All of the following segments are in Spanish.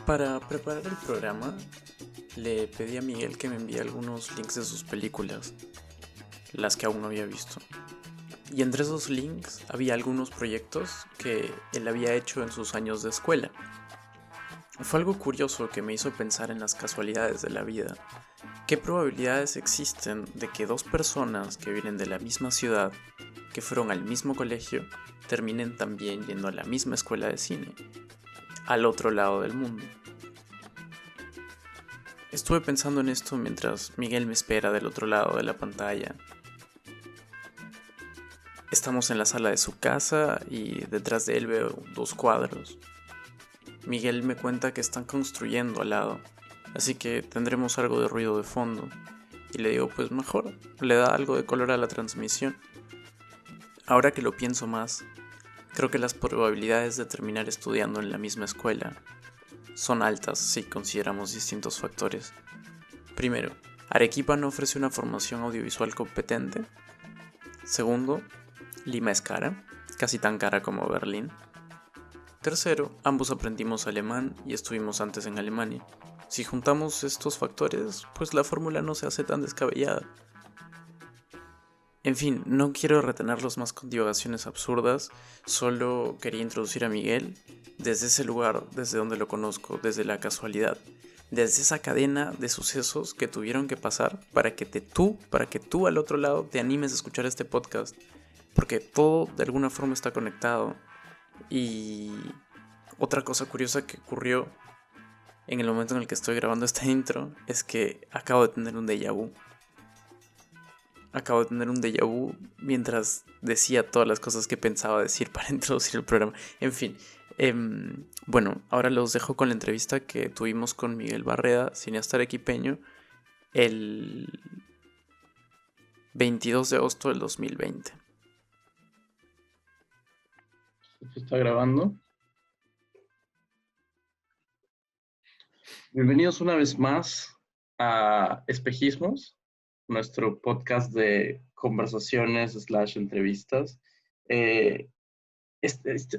Para preparar el programa, le pedí a Miguel que me envíe algunos links de sus películas, las que aún no había visto. Y entre esos links había algunos proyectos que él había hecho en sus años de escuela. Fue algo curioso que me hizo pensar en las casualidades de la vida. ¿Qué probabilidades existen de que dos personas que vienen de la misma ciudad, que fueron al mismo colegio, terminen también yendo a la misma escuela de cine, al otro lado del mundo? Estuve pensando en esto mientras Miguel me espera del otro lado de la pantalla. Estamos en la sala de su casa y detrás de él veo dos cuadros. Miguel me cuenta que están construyendo al lado, así que tendremos algo de ruido de fondo. Y le digo, pues mejor, le da algo de color a la transmisión. Ahora que lo pienso más, creo que las probabilidades de terminar estudiando en la misma escuela son altas si consideramos distintos factores. Primero, Arequipa no ofrece una formación audiovisual competente. Segundo, Lima es cara, casi tan cara como Berlín. Tercero, ambos aprendimos alemán y estuvimos antes en Alemania. Si juntamos estos factores, pues la fórmula no se hace tan descabellada. En fin, no quiero retenerlos más con divagaciones absurdas, solo quería introducir a Miguel desde ese lugar, desde donde lo conozco, desde la casualidad, desde esa cadena de sucesos que tuvieron que pasar para que tú al otro lado te animes a escuchar este podcast, porque todo de alguna forma está conectado. Y otra cosa curiosa que ocurrió en el momento en el que estoy grabando esta intro es que acabo de tener un déjà vu. Acabo de tener un déjà vu mientras decía todas las cosas que pensaba decir para introducir el programa. En fin, bueno, ahora los dejo con la entrevista que tuvimos con Miguel Barreda, cineasta arequipeño, el 22 de agosto del 2020. ¿Se está grabando? Bienvenidos una vez más a Espejismos, nuestro podcast de conversaciones / entrevistas. Eh,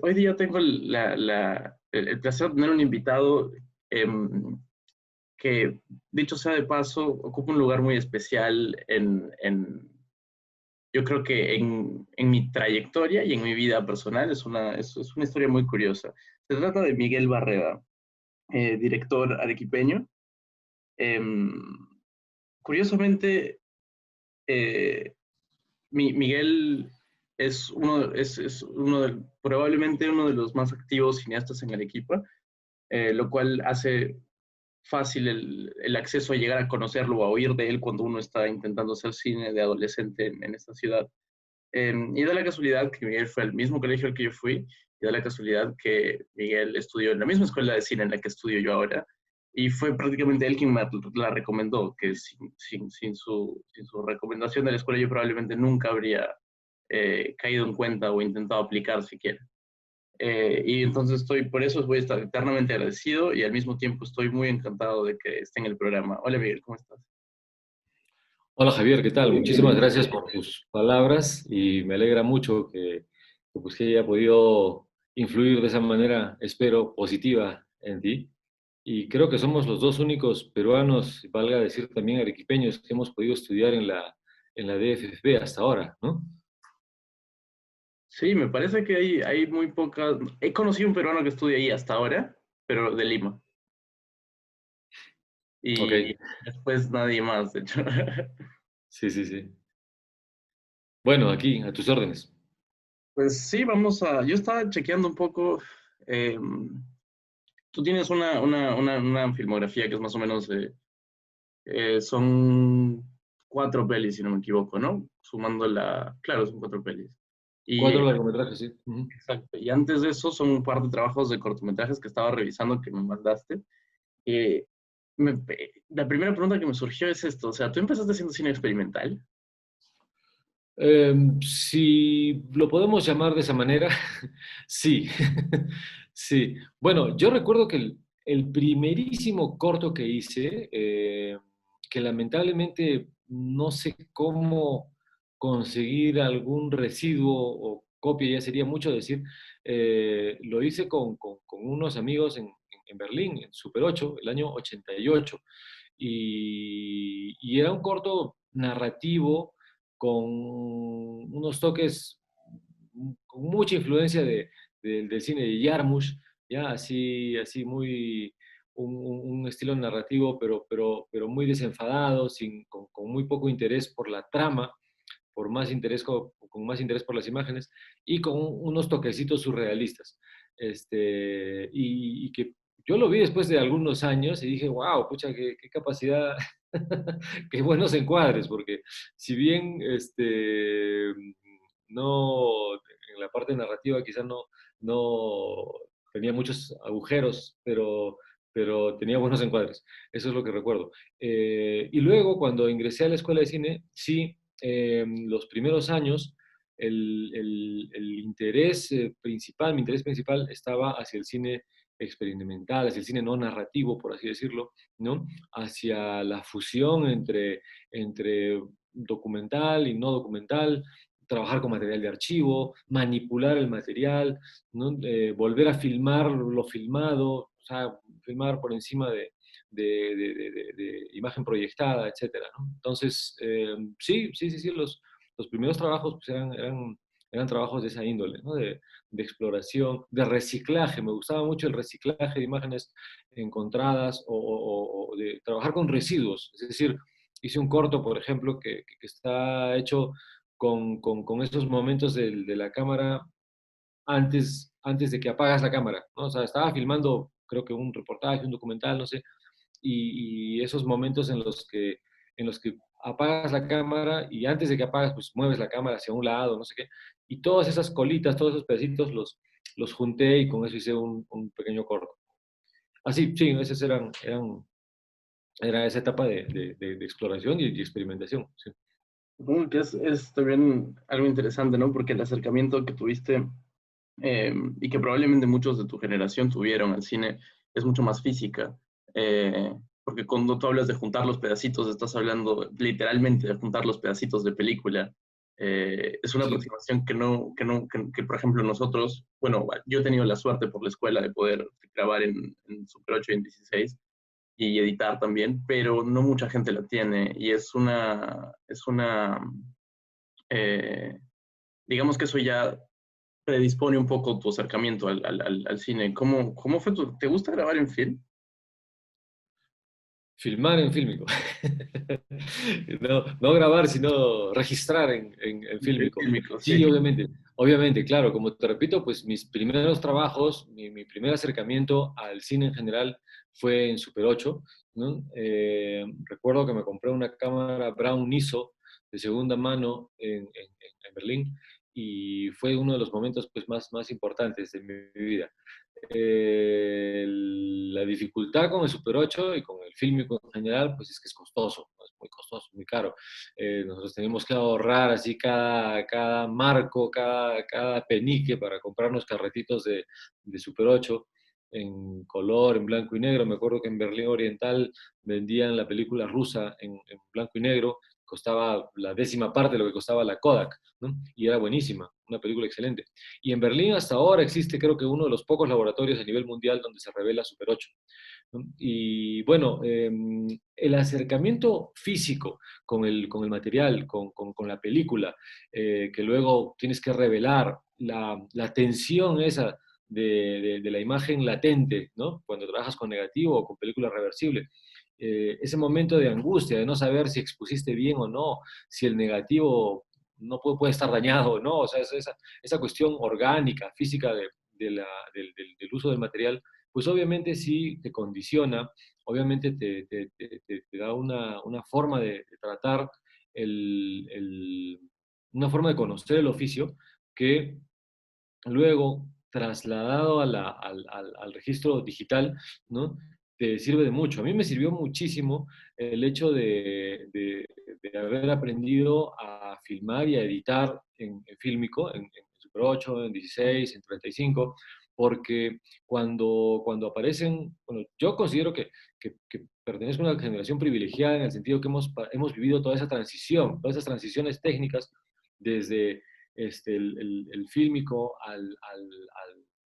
hoy día tengo el placer de tener un invitado que, dicho sea de paso, ocupa un lugar muy especial yo creo que en mi trayectoria y en mi vida personal. Es una historia muy curiosa. Se trata de Miguel Barreda, director arequipeño. Em, Curiosamente, eh, Miguel es probablemente uno de los más activos cineastas en Arequipa, lo cual hace fácil el acceso a llegar a conocerlo o a oír de él cuando uno está intentando hacer cine de adolescente en esta ciudad. Y da la casualidad que Miguel fue al mismo colegio al que yo fui, y da la casualidad que Miguel estudió en la misma escuela de cine en la que estudio yo ahora, y fue prácticamente él quien me la recomendó, que sin su recomendación de la escuela yo probablemente nunca habría caído en cuenta o intentado aplicar siquiera. Y entonces por eso voy a estar eternamente agradecido y al mismo tiempo estoy muy encantado de que esté en el programa. Hola Miguel, ¿cómo estás? Hola Javier, ¿qué tal? Muchísimas gracias por tus palabras y me alegra mucho que haya podido influir de esa manera, espero, positiva en ti. Y creo que somos los dos únicos peruanos, valga decir también arequipeños, que hemos podido estudiar en la DFB hasta ahora, ¿no? Sí, me parece que hay muy pocas. He conocido un peruano que estudia ahí hasta ahora, pero de Lima. Ok, Y después nadie más, de hecho. sí, sí, sí. Bueno, aquí, a tus órdenes. Pues sí, vamos a. Yo estaba chequeando un poco. eh, Tú tienes una filmografía que es más o menos. Son 4 pelis, si no me equivoco, ¿no? Sumando la. Claro, son 4 pelis. Y, 4 largometrajes, sí. Ujú. exacto, y antes de eso son un par de trabajos de cortometrajes que estaba revisando que me mandaste. Eh, la primera pregunta que me surgió es esto, o sea, ¿tú empezaste haciendo cine experimental? Si lo podemos llamar de esa manera, sí, sí. Bueno, yo recuerdo que el primerísimo corto que hice, que lamentablemente no sé cómo conseguir algún residuo o copia ya sería mucho decir. Lo hice con unos amigos en Berlín, en Super 8, el año 88. Y era un corto narrativo con unos toques con mucha influencia del cine de Jarmusch, ya así muy un estilo narrativo, pero muy desenfadado, con muy poco interés por la trama, por más interés, con más interés por las imágenes y con unos toquecitos surrealistas. Y que yo lo vi después de algunos años y dije, wow, pucha, qué capacidad, qué buenos encuadres, porque si bien no, en la parte narrativa quizás no tenía muchos agujeros, pero tenía buenos encuadres. Eso es lo que recuerdo. Y luego, cuando ingresé a la escuela de cine, sí, los primeros años, el interés principal, mi interés principal estaba hacia el cine experimental, hacia el cine no narrativo, por así decirlo, ¿no? Hacia la fusión entre documental y no documental, trabajar con material de archivo, manipular el material, ¿no? Volver a filmar lo filmado, o sea, filmar por encima de imagen proyectada, etcétera, ¿no? Entonces, sí, los primeros trabajos pues, eran trabajos de esa índole, ¿no? De exploración, de reciclaje. Me gustaba mucho el reciclaje de imágenes encontradas o de trabajar con residuos. Es decir, hice un corto, por ejemplo, que está hecho con esos momentos de la cámara antes de que apagas la cámara, ¿no? O sea, estaba filmando, creo que un reportaje, un documental, no sé, y esos momentos en los que apagas la cámara y antes de que apagas, pues mueves la cámara hacia un lado, no sé qué, y todas esas colitas, todos esos pedacitos los junté y con eso hice un pequeño corto. Así, sí, esas era esa etapa de exploración y experimentación. Sí. Supongo que es también algo interesante, ¿no? Porque el acercamiento que tuviste y que probablemente muchos de tu generación tuvieron al cine es mucho más física. Eh, Porque cuando tú hablas de juntar los pedacitos, estás hablando literalmente de juntar los pedacitos de película. Es una Sí. aproximación que, por ejemplo, nosotros, bueno, yo he tenido la suerte por la escuela de poder grabar en Super 8 y en 16 y editar también, pero no mucha gente la tiene y eh, digamos que eso ya predispone un poco tu acercamiento al cine. ¿Cómo fue ¿Te gusta grabar en film? Filmar en fílmico. No grabar, sino registrar en En fílmico. fílmico, sí. Sí, obviamente, claro, como te repito, pues mis primeros trabajos, mi primer acercamiento al cine en general fue en Super 8, ¿no? Recuerdo que me compré una cámara Brown ISO de segunda mano en Berlín y fue uno de los momentos pues, más importantes de mi vida. La dificultad con el Super 8 y con el fílmico en general, pues es que es costoso, ¿no? Es muy costoso, muy caro. Nosotros tenemos que ahorrar así cada marco, cada penique para comprarnos carretitos de Super 8 en color, en blanco y negro. Me acuerdo que en Berlín Oriental vendían la película rusa en blanco y negro, costaba la décima parte de lo que costaba la Kodak, ¿no? Y era buenísima, una película excelente. Y en Berlín hasta ahora existe creo que uno de los pocos laboratorios a nivel mundial donde se revela Super 8, ¿no? Y bueno, el acercamiento físico con el material, con la película, que luego tienes que revelar la tensión esa de la imagen latente, ¿no? Cuando trabajas con negativo o con película reversible. Ese momento de angustia, de no saber si expusiste bien o no, si el negativo no puede estar dañado o no, o sea, esa cuestión orgánica, física del uso del material, pues obviamente sí te condiciona, obviamente te da una forma de tratar, una forma de conocer el oficio que luego, trasladado al registro digital, ¿no? Te sirve de mucho. A mí me sirvió muchísimo el hecho de haber aprendido a filmar y a editar en fílmico, en Super 8, en 16, en 35, porque cuando aparecen, bueno, yo considero que pertenezco a una generación privilegiada en el sentido que hemos vivido toda esa transición, todas esas transiciones técnicas desde el fílmico al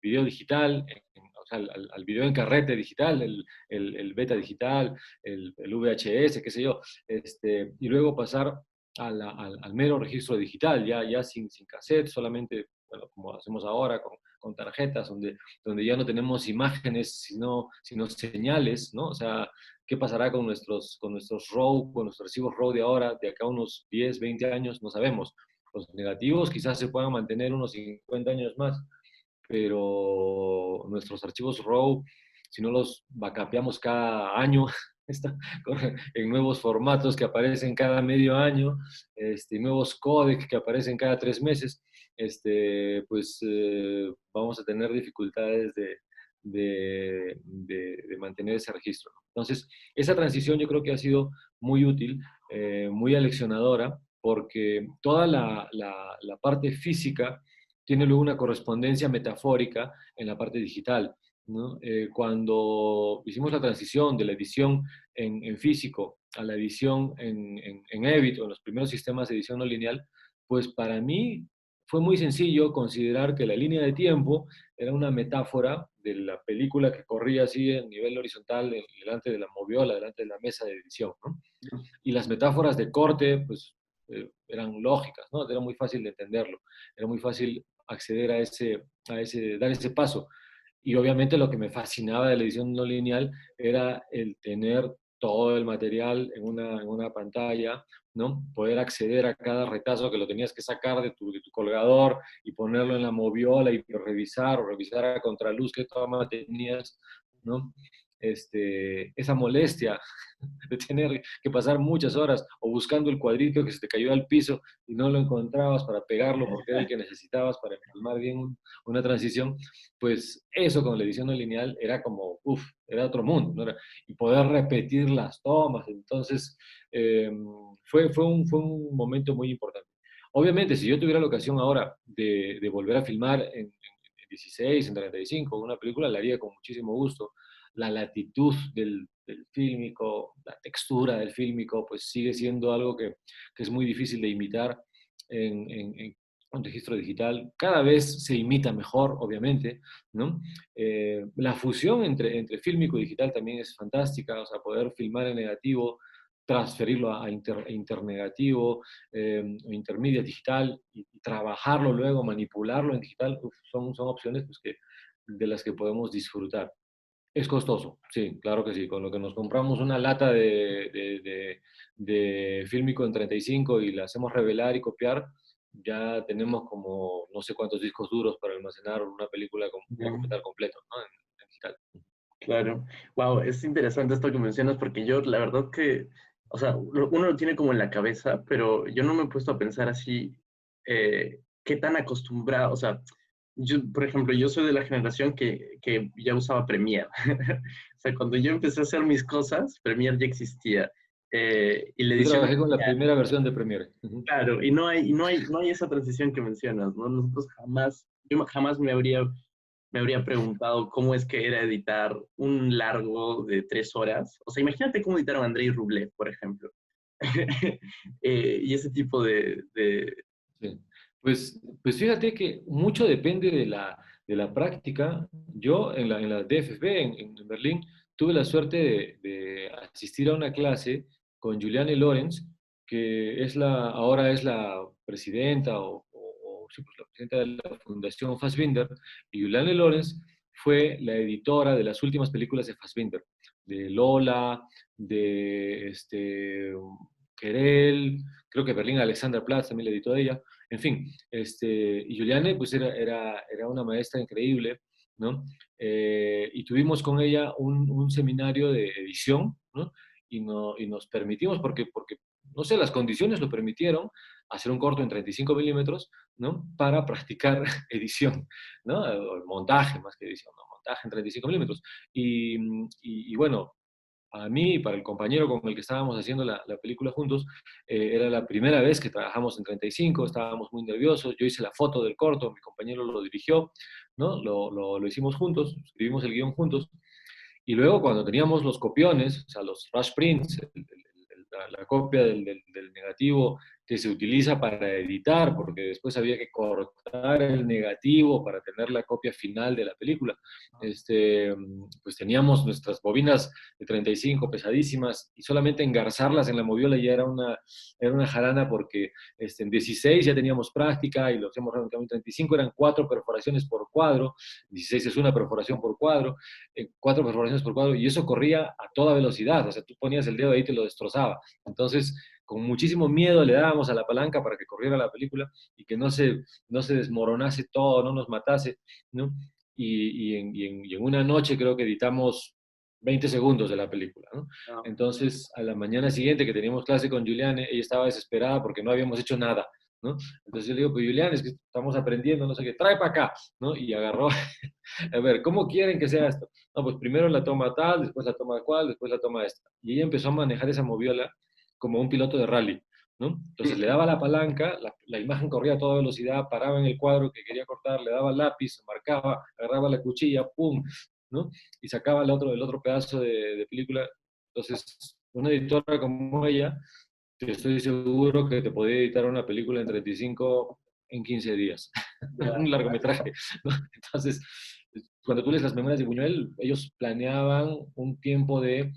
video digital, o sea, al video en carrete digital, el beta digital, el VHS, qué sé yo, y luego pasar al mero registro digital, ya sin cassette, solamente, bueno, como hacemos ahora con tarjetas, donde ya no tenemos imágenes, sino señales, ¿no? O sea, ¿qué pasará con nuestros RAW, con nuestros archivos RAW de ahora, de acá unos 10, 20 años? No sabemos. Los negativos quizás se puedan mantener unos 50 años más, pero nuestros archivos RAW, si no los backupeamos cada año, en nuevos formatos que aparecen cada medio año, nuevos códecs que aparecen cada 3 meses, pues vamos a tener dificultades de mantener ese registro. Entonces, esa transición yo creo que ha sido muy útil, muy aleccionadora, porque toda la parte física tiene luego una correspondencia metafórica en la parte digital, ¿no? Cuando hicimos la transición de la edición en físico a la edición en Evit o en los primeros sistemas de edición no lineal, pues para mí fue muy sencillo considerar que la línea de tiempo era una metáfora de la película que corría así en nivel horizontal delante de la moviola, delante de la mesa de edición, ¿no? Y las metáforas de corte, pues eran lógicas, ¿no? Era muy fácil de entenderlo, era muy fácil acceder dar ese paso. Y obviamente lo que me fascinaba de la edición no lineal era el tener todo el material en una pantalla, ¿no? Poder acceder a cada retazo que lo tenías que sacar de tu colgador y ponerlo en la moviola y revisar o revisar a contraluz qué toma tenías, ¿no? Esa molestia de tener que pasar muchas horas o buscando el cuadrito que se te cayó al piso y no lo encontrabas para pegarlo porque era el que necesitabas para empalmar bien una transición, pues eso con la edición no lineal era como, uff, era otro mundo, ¿no? Y poder repetir las tomas, entonces fue un momento muy importante. Obviamente, si yo tuviera la ocasión ahora de volver a filmar en 16, en 35, una película, la haría con muchísimo gusto. La latitud del fílmico, la textura del fílmico, pues sigue siendo algo que es muy difícil de imitar en un registro digital. Cada vez se imita mejor, obviamente, ¿no? La fusión entre fílmico y digital también es fantástica, o sea, poder filmar en negativo, transferirlo a internegativo, intermedia digital y trabajarlo luego, manipularlo en digital, son opciones pues, de las que podemos disfrutar. Es costoso, sí, claro que sí. Con lo que nos compramos una lata de fílmico en 35 y la hacemos revelar y copiar, ya tenemos como no sé cuántos discos duros para almacenar una película con un Ya, documental completo, ¿no? En digital. claro. Wow, es interesante esto que mencionas porque yo, la verdad que, o sea, uno lo tiene como en la cabeza, pero yo no me he puesto a pensar así, qué tan acostumbrado, o sea, yo, por ejemplo, yo soy de la generación que ya usaba Premiere. O sea, cuando yo empecé a hacer mis cosas, Premiere ya existía. Y la Yo edición, trabajé con la primera versión de Premiere. Ujú. claro, y no hay esa transición que mencionas, ¿no? Nosotros jamás, yo jamás me habría preguntado cómo es que era editar un largo de 3 horas. O sea, imagínate cómo editaron a Andrei Rublev, por ejemplo. Y ese tipo de. Sí. Pues fíjate que mucho depende de la práctica. Yo en la DFB en Berlín tuve la suerte de asistir a una clase con Juliane Lorenz, que ahora es la presidenta sí, pues la presidenta de la Fundación Fassbinder, y Juliane Lorenz fue la editora de las últimas películas de Fassbinder, de Lola, de Querel, creo que Berlín Alexandra Platz también la editó ella. En fin, y Juliane pues era una maestra increíble, ¿no? Y tuvimos con ella un seminario de edición, ¿no? Y nos permitimos, porque, no sé, las condiciones lo permitieron, hacer un corto en 35 milímetros, ¿no? Para practicar edición, ¿no? O montaje más que edición, ¿no? Montaje en 35 milímetros. Y bueno, para mí y para el compañero con el que estábamos haciendo la película juntos, era la primera vez que trabajamos en 35, estábamos muy nerviosos, yo hice la foto del corto, mi compañero lo dirigió, ¿no? Lo hicimos juntos, escribimos el guión juntos, y luego cuando teníamos los copiones, o sea, los rush prints, la copia del negativo que se utiliza para editar, porque después había que cortar el negativo para tener la copia final de la película. Pues teníamos nuestras bobinas de 35 pesadísimas y solamente engarzarlas en la moviola ya era una jarana porque en 16 ya teníamos práctica y lo hacíamos en 35 eran 4 perforaciones por cuadro, 16 es una perforación por cuadro, 4 perforaciones por cuadro y eso corría a toda velocidad, o sea, tú ponías el dedo ahí y te lo destrozaba. Entonces, con muchísimo miedo le dábamos a la palanca para que corriera la película y que no se desmoronase todo, no nos matase, ¿no? Y en una noche creo que editamos 20 segundos de la película, ¿no? No. Entonces, a la mañana siguiente que teníamos clase con Juliane, ella estaba desesperada porque no habíamos hecho nada, ¿no? Entonces yo le digo, pues Julián, es que estamos aprendiendo, no sé qué, trae para acá, ¿no? Y agarró, a ver, ¿cómo quieren que sea esto? No, pues primero la toma tal, después la toma cual, después la toma esta. Y ella empezó a manejar esa moviola como un piloto de rally, ¿no? Entonces le daba la palanca, la imagen corría a toda velocidad, paraba en el cuadro que quería cortar, le daba el lápiz, marcaba, agarraba la cuchilla, ¡pum! ¿No? Y sacaba el otro pedazo de película. Entonces, una editora como ella, estoy seguro que te podía editar una película en 35 en 15 días, Ya. un largometraje, ¿no? Entonces, cuando tú lees las memorias de Buñuel, ellos planeaban un tiempo de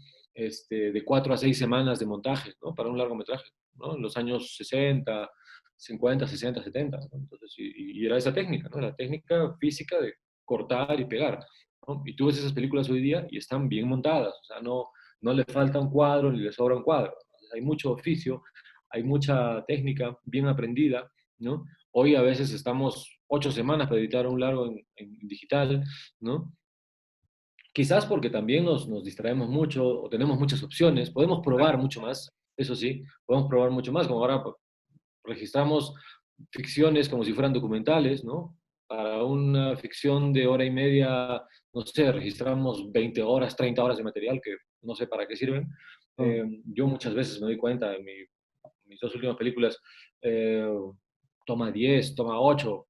4 a 6 semanas de montaje, ¿no? Para un largometraje, ¿no? En los años 60, 50, 60, 70, ¿no? Entonces, y era esa técnica, ¿no? La técnica física de cortar y pegar, ¿no? Y tú ves esas películas hoy día y están bien montadas, o sea, no le falta un cuadro ni le sobra un cuadro. Hay mucho oficio, hay mucha técnica bien aprendida, ¿no? Hoy a veces estamos 8 semanas para editar un largo en digital, ¿no? Quizás porque también nos distraemos mucho o tenemos muchas opciones, podemos probar mucho más, eso sí, podemos probar mucho más, como ahora registramos ficciones como si fueran documentales, ¿no? Para una ficción de hora y media, no sé, registramos 20 horas, 30 horas de material que no sé para qué sirven. Yo muchas veces me doy cuenta en mis dos últimas películas, eh, toma 10, toma 8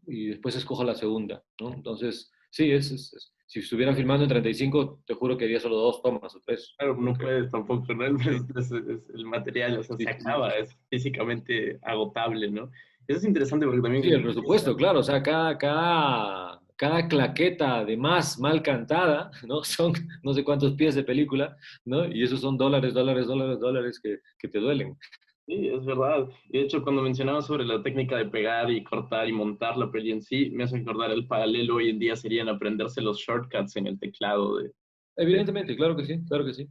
y después escojo la segunda, ¿no? Entonces, sí, si estuviera filmando en 35, te juro que haría solo 2 tomas o 3. Claro, no Porque, puedes tampoco, ¿no? sí, Es el material, o sea, sí, se sí, sí. acaba, es físicamente agotable, ¿no? Eso es interesante porque Sí, también, el presupuesto, claro, o sea, cada claqueta de más mal cantada, ¿no? Son no sé cuántos pies de película, ¿no? Y esos son dólares, dólares, dólares, dólares que te duelen. sí, es verdad. Y de hecho, cuando mencionabas sobre la técnica de pegar y cortar y montar la peli en sí, me hace acordar el paralelo hoy en día serían aprenderse los shortcuts en el teclado de- Evidentemente, claro que sí,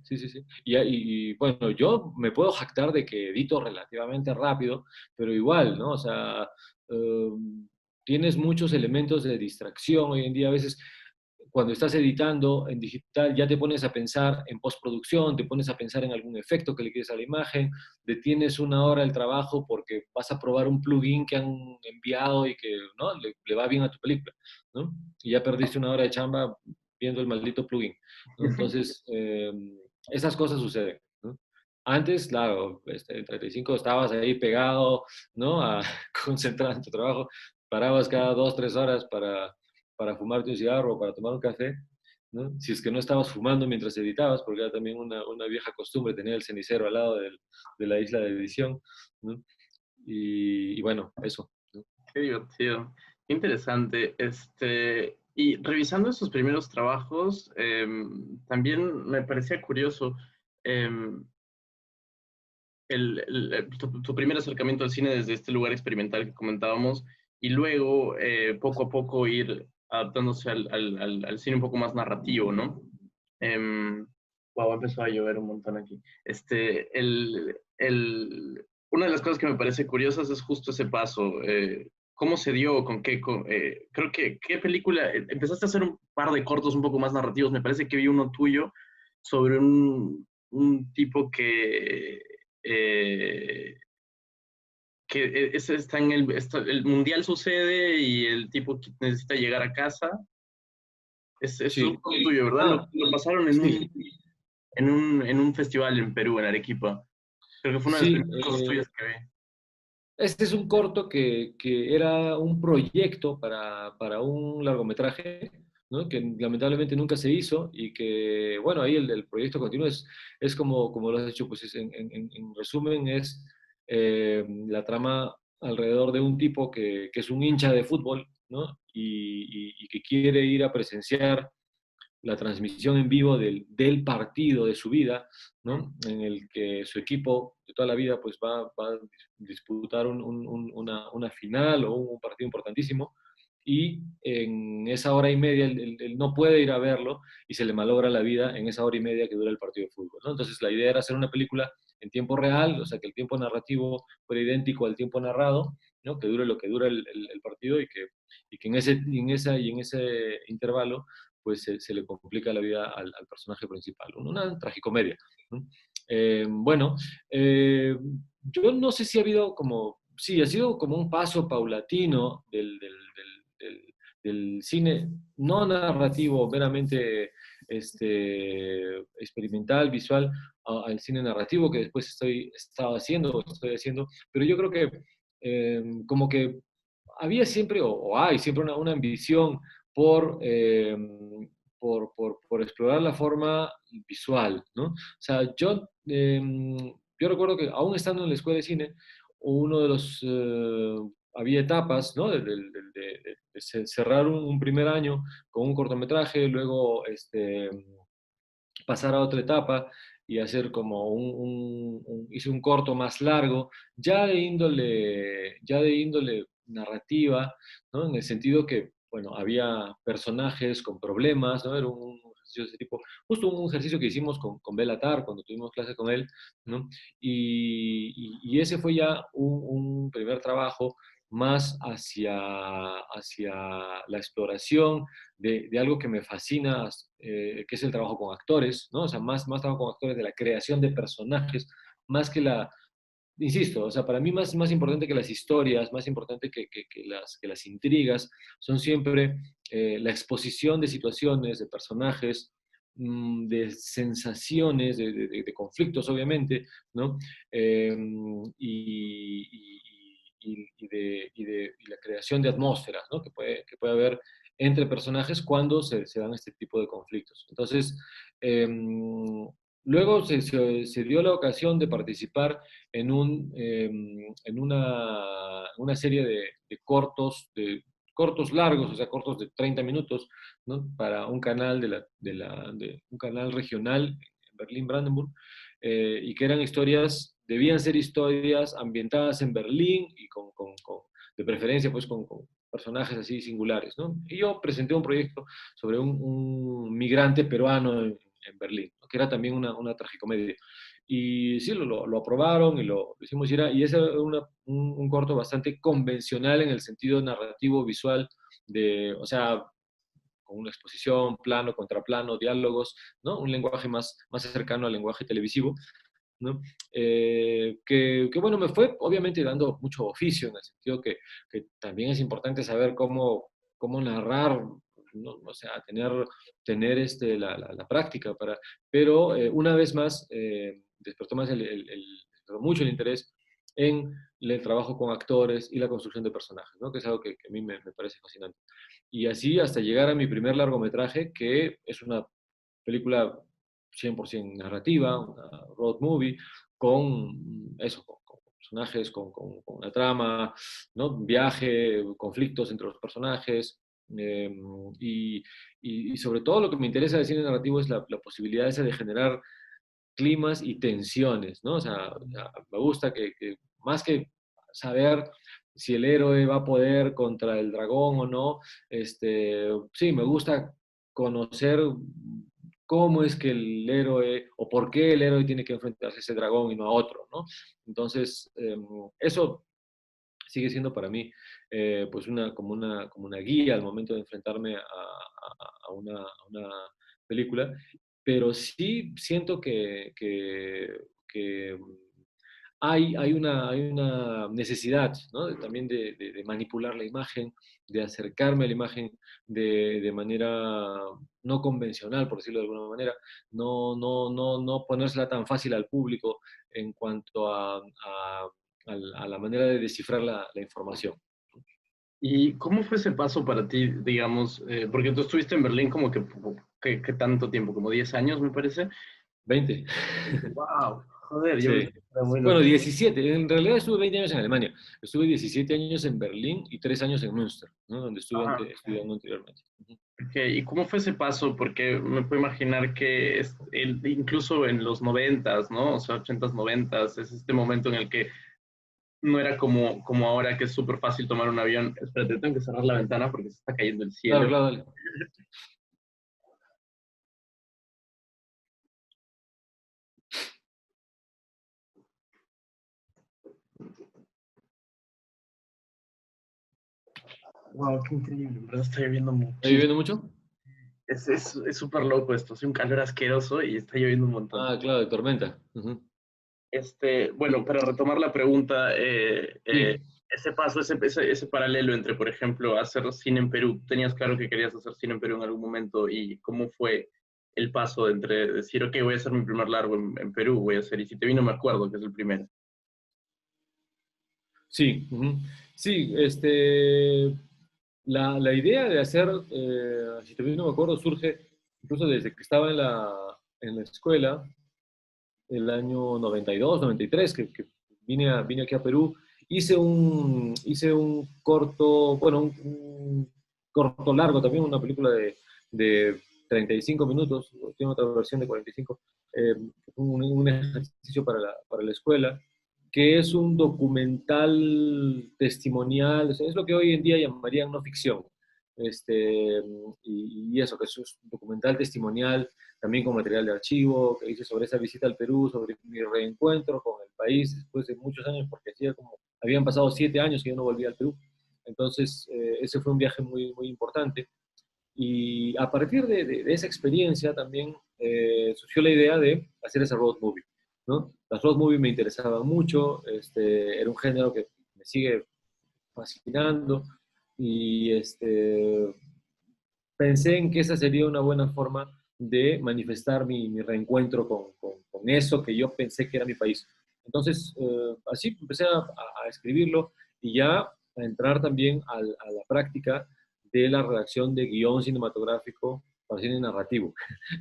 sí, sí, sí. Bueno, yo me puedo jactar de que edito relativamente rápido, pero igual, ¿no? O sea, eh, tienes muchos elementos de distracción hoy en día. A veces, cuando estás editando en digital, ya te pones a pensar en postproducción, te pones a pensar en algún efecto que le quieres a la imagen, detienes una hora el trabajo porque vas a probar un plugin que han enviado y que, ¿no? Le va bien a tu película, ¿no? Y ya perdiste una hora de chamba viendo el maldito plugin. ¿No? Entonces, esas cosas suceden, ¿no? Antes, claro, en 35 estabas ahí pegado, ¿no? Concentrado en tu trabajo, parabas cada 2, 3 horas para fumarte un cigarro o para tomar un café, ¿no? Si es que no estabas fumando mientras editabas, porque era también una vieja costumbre tener el cenicero al lado de la isla de edición, ¿no? Y bueno, eso, ¿no? Qué divertido, qué interesante. Y revisando esos primeros trabajos, también me parecía curioso em, tu primer acercamiento al cine desde este lugar experimental que comentábamos y luego poco a poco ir adaptándose al cine un poco más narrativo, ¿no? Wow, empezó a llover un montón aquí. Una de las cosas que me parece curiosas es justo ese paso. ¿Cómo se dio? ¿Con qué? Creo que, ¿qué película? Empezaste a hacer un par de cortos un poco más narrativos. Me parece que vi uno tuyo sobre un tipo eh, está en el mundial sucede y el tipo necesita llegar a casa. Es un Sí. corto tuyo, ¿verdad? Ah, Lo pasaron sí, en un festival en Perú, en Arequipa. Creo que fue una de las sí. primeras cosas tuyas que vi. Este es un corto que era un proyecto para un largometraje, ¿no? Que lamentablemente nunca se hizo y que, bueno, ahí el proyecto continuo es como lo has dicho, pues en resumen la trama alrededor de un tipo que es un hincha de fútbol, ¿no? Y que quiere ir a presenciar la transmisión en vivo del partido de su vida, ¿no? En el que su equipo de toda la vida pues va a disputar una final o un partido importantísimo, y en esa hora y media él no puede ir a verlo y se le malogra la vida en esa hora y media que dura el partido de fútbol, ¿no? Entonces la idea era hacer una película en tiempo real, o sea, que el tiempo narrativo fuera idéntico al tiempo narrado, ¿no? Que dure lo que dura el partido, y que en ese intervalo pues se le complica la vida al personaje principal. Una tragicomedia, ¿no? Bueno, yo no sé si ha habido como, sí, ha sido como un paso paulatino del cine no narrativo, meramente experimental, visual, al cine narrativo que después estoy haciendo, pero yo creo que como que había siempre, o hay siempre una ambición por, por explorar la forma visual, ¿no? O sea, yo recuerdo que aún estando en la escuela de cine, uno de los, había etapas, ¿no? De cerrar un primer año con un cortometraje, luego pasar a otra etapa y hacer como hice un corto más largo, ya de índole narrativa, ¿no? En el sentido que, bueno, había personajes con problemas, ¿no? Era un ejercicio de ese tipo, justo un ejercicio que hicimos con Bel Attar cuando tuvimos clase con él, ¿no? Y ese fue ya un primer trabajo más hacia la exploración de algo que me fascina, que es el trabajo con actores, ¿no? O sea, más trabajo con actores, de la creación de personajes, más que insisto, o sea, para mí más importante que las historias, más importante que las intrigas, son siempre la exposición de situaciones, de personajes, de sensaciones, de conflictos, obviamente, ¿no? Eh, y la creación de atmósferas, ¿no? Que puede haber entre personajes cuando se dan este tipo de conflictos. Entonces, luego se dio la ocasión de participar en una serie de cortos largos, o sea, cortos de 30 minutos, ¿no? Para un canal, un canal regional en Berlín-Brandenburg, y que debían ser historias ambientadas en Berlín y de preferencia pues con personajes así singulares, ¿no? Y yo presenté un proyecto sobre un migrante peruano en Berlín, ¿no? Que era también una tragicomedia. Y sí, lo aprobaron y lo hicimos, y ese era un corto bastante convencional en el sentido narrativo, visual, o sea, con una exposición, plano, contraplano, diálogos, ¿no? Un lenguaje más cercano al lenguaje televisivo, ¿no? Bueno, me fue obviamente dando mucho oficio, en el sentido que también es importante saber cómo narrar, ¿no? O sea, tener la práctica pero una vez más, despertó despertó mucho el interés en el trabajo con actores y la construcción de personajes, ¿no? Que es algo que a mí me parece fascinante. Y así hasta llegar a mi primer largometraje, que es una película 100% narrativa, una road movie, con eso, con personajes, con una trama, ¿no? Un viaje, conflictos entre los personajes, eh, y, y sobre todo lo que me interesa del cine narrativo es la posibilidad esa de generar climas y tensiones, ¿no? O sea, me gusta que más que saber si el héroe va a poder contra el dragón o no, sí, me gusta conocer cómo es que el héroe, o por qué el héroe tiene que enfrentarse a ese dragón y no a otro, ¿no? Entonces, eso sigue siendo para mí pues como una guía al momento de enfrentarme a una película, pero sí siento que hay una necesidad, ¿no? También de manipular la imagen, de acercarme a la imagen de manera no convencional, por decirlo de alguna manera, no ponérsela tan fácil al público en cuanto a la manera de descifrar la información. ¿Y cómo fue ese paso para ti, digamos, porque tú estuviste en Berlín como que tanto tiempo, como 10 años, me parece? 20. ¡Wow! joder, yo Sí. pensé que era muy Bueno, loco. 17. En realidad estuve 20 años en Alemania. Estuve 17 años en Berlín y 3 años en Münster, ¿no? Donde estuve Ajá. estudiando anteriormente. Ujú. Ok, ¿y cómo fue ese paso? Porque me puedo imaginar que incluso en los noventas, ¿no? O sea, ochentas, noventas, es este momento en el que no era como ahora que es súper fácil tomar un avión. Espérate, tengo que cerrar la ventana porque se está cayendo el Claro, cielo. claro, dale. Wow, qué increíble, en verdad está lloviendo ¿Está muchísimo. lloviendo mucho? Es súper loco esto, hace un calor asqueroso y está lloviendo un montón. Ah, claro, de tormenta. Ujú. Bueno, para retomar la pregunta, Sí. ese paso, ese paralelo entre, por ejemplo, hacer cine en Perú, ¿tenías claro que querías hacer cine en Perú en algún momento? ¿Y cómo fue el paso entre decir, ok, voy a hacer mi primer largo en Perú, voy a hacer, y si te vino me acuerdo que es el primero? Sí, ujú. Sí, la idea de hacer, si te bien no me acuerdo, surge incluso desde que estaba en la escuela, el año 92, 93, que vine aquí a Perú. Hice un corto, bueno, un corto largo también, una película de 35 minutos, tiene otra versión de 45, un ejercicio para la escuela, que es un documental testimonial, o sea, es lo que hoy en día llamarían no ficción. Este, y eso, que es un documental testimonial, también con material de archivo, que hice sobre esa visita al Perú, sobre mi reencuentro con el país después de muchos años, porque habían pasado 7 años que yo no volvía al Perú. Entonces, ese fue un viaje muy, muy importante. Y a partir de esa experiencia también surgió la idea de hacer esa road movie, ¿no? Las road movie me interesaban mucho, era un género que me sigue fascinando y pensé en que esa sería una buena forma de manifestar mi reencuentro con eso que yo pensé que era mi país. Entonces, así empecé a escribirlo y ya a entrar también a la práctica de la redacción de guión cinematográfico para cine narrativo.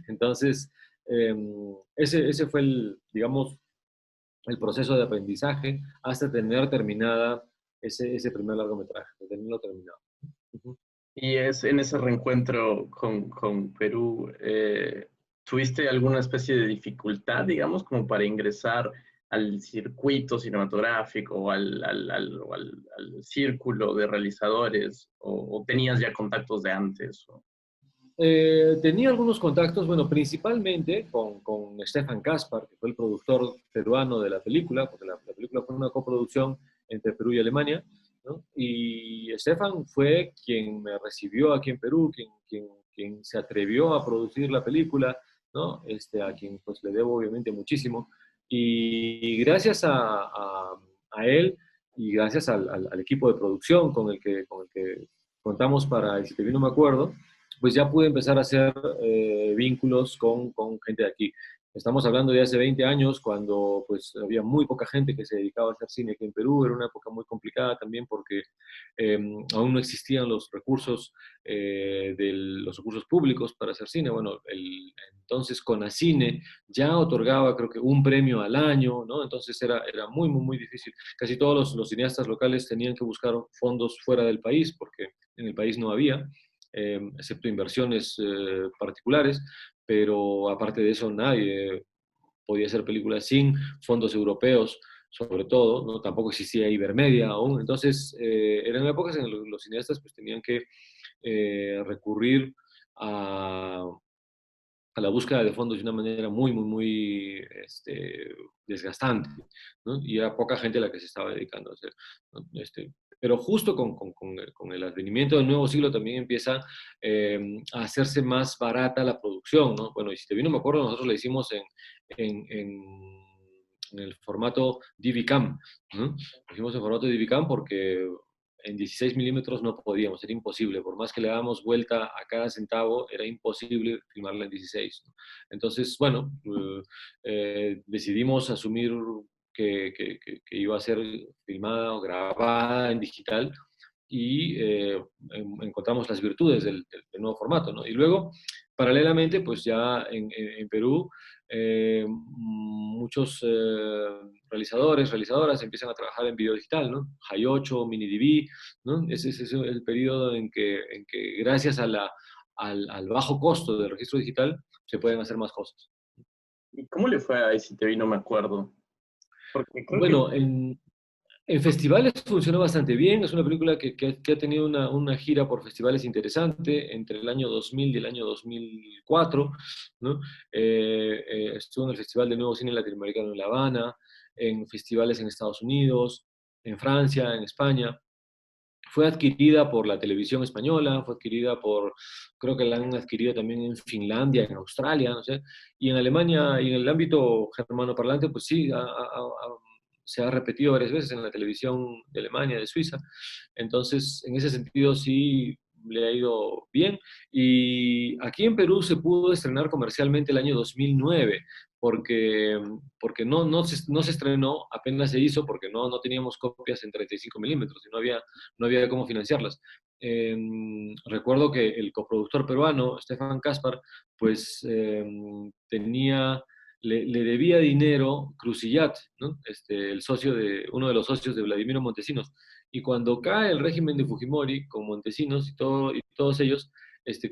Entonces, eh, ese fue digamos, el proceso de aprendizaje hasta tener terminada ese primer largometraje, de tenerlo terminado. Ujú. Y es en ese reencuentro con Perú, ¿tuviste alguna especie de dificultad, digamos, como para ingresar al circuito cinematográfico o al círculo de realizadores? ¿O tenías ya contactos de antes? Tenía algunos contactos, bueno, principalmente con Stefan Kaspar, que fue el productor peruano de la película, porque la película fue una coproducción entre Perú y Alemania, ¿no? Y Stefan fue quien me recibió aquí en Perú, quien se atrevió a producir la película, ¿no? A quien pues le debo obviamente muchísimo. Y gracias a él y gracias al equipo de producción con el que contamos para El Si Te Vi No Me Acuerdo, pues ya pude empezar a hacer vínculos con gente de aquí. Estamos hablando de hace 20 años, cuando pues había muy poca gente que se dedicaba a hacer cine aquí en Perú. Era una época muy complicada también porque eh, aún no existían los recursos públicos para hacer cine. Bueno, entonces Conacine ya otorgaba creo que un premio al año, ¿no? Entonces era muy, muy, muy difícil. Casi todos los cineastas locales tenían que buscar fondos fuera del país porque en el país no había, excepto inversiones particulares, pero aparte de eso nadie podía hacer películas sin fondos europeos, sobre todo, ¿no? Tampoco existía Ibermedia aún, entonces eran épocas en las que los cineastas pues tenían que recurrir a, a la búsqueda de fondos de una manera muy, muy, muy desgastante, ¿no? Y era poca gente la que se estaba dedicando a hacer, ¿no? Pero justo con el advenimiento del nuevo siglo también empieza a hacerse más barata la producción, ¿no? Bueno, y si te vino, me acuerdo, nosotros la hicimos en, en, en el formato DV-Cam, ¿no? Lo hicimos en formato DV-Cam porque en 16 milímetros no podíamos, era imposible, por más que le dábamos vuelta a cada centavo, era imposible filmarla en 16, ¿no? Entonces, bueno, decidimos asumir que iba a ser filmada o grabada en digital y encontramos las virtudes del nuevo formato, ¿no? Y luego, paralelamente, pues ya en Perú, muchos realizadoras empiezan a trabajar en video digital, ¿no? High 8, MiniDV, ¿no? Ese es el periodo en que gracias al bajo costo del registro digital se pueden hacer más cosas. ¿Y cómo le fue a ICTV? No me acuerdo. Porque creo que Bueno, en festivales funcionó bastante bien. Es una película que ha tenido una gira por festivales interesante entre el año 2000 y el año 2004, ¿no? Estuvo en el Festival de Nuevo Cine Latinoamericano en La Habana, en festivales en Estados Unidos, en Francia, en España. Fue adquirida por la televisión española, fue adquirida creo que la han adquirido también en Finlandia, en Australia, no sé, y en Alemania, y en el ámbito germanoparlante, pues sí, se ha repetido varias veces en la televisión de Alemania, de Suiza. Entonces, en ese sentido sí le ha ido bien. Y aquí en Perú se pudo estrenar comercialmente el año 2009, porque no se estrenó, apenas se hizo, porque no teníamos copias en 35 milímetros y no había cómo financiarlas. Recuerdo que el coproductor peruano, Stefan Kaspar, pues le debía dinero Crucillat, ¿no? Uno de los socios de Vladimiro Montesinos. Y cuando cae el régimen de Fujimori con Montesinos y todos ellos,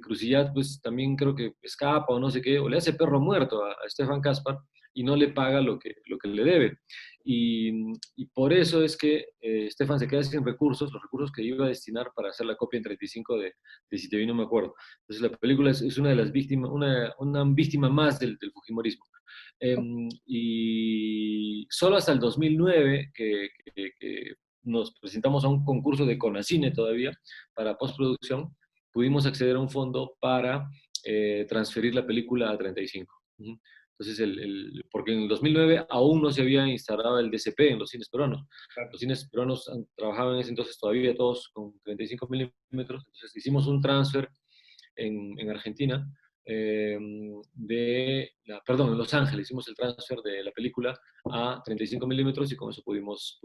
Crucillat pues también creo que escapa o no sé qué, o le hace perro muerto a Stefan Kaspar y no le paga lo que le debe. Y por eso es que Stefan se queda sin recursos, los recursos que iba a destinar para hacer la copia en 35 de Si te vi no me acuerdo. Entonces la película es una de las víctimas, una víctima más del Fujimorismo. Y solo hasta el 2009 que nos presentamos a un concurso de Conacine todavía para postproducción, pudimos acceder a un fondo para transferir la película a 35. Entonces, porque en el 2009 aún no se había instalado el DCP en los cines peruanos. Los cines peruanos trabajaban en ese entonces todavía todos con 35 milímetros. Entonces hicimos un transfer en Argentina, perdón, en Los Ángeles, hicimos el transfer de la película a 35 milímetros y con eso pudimos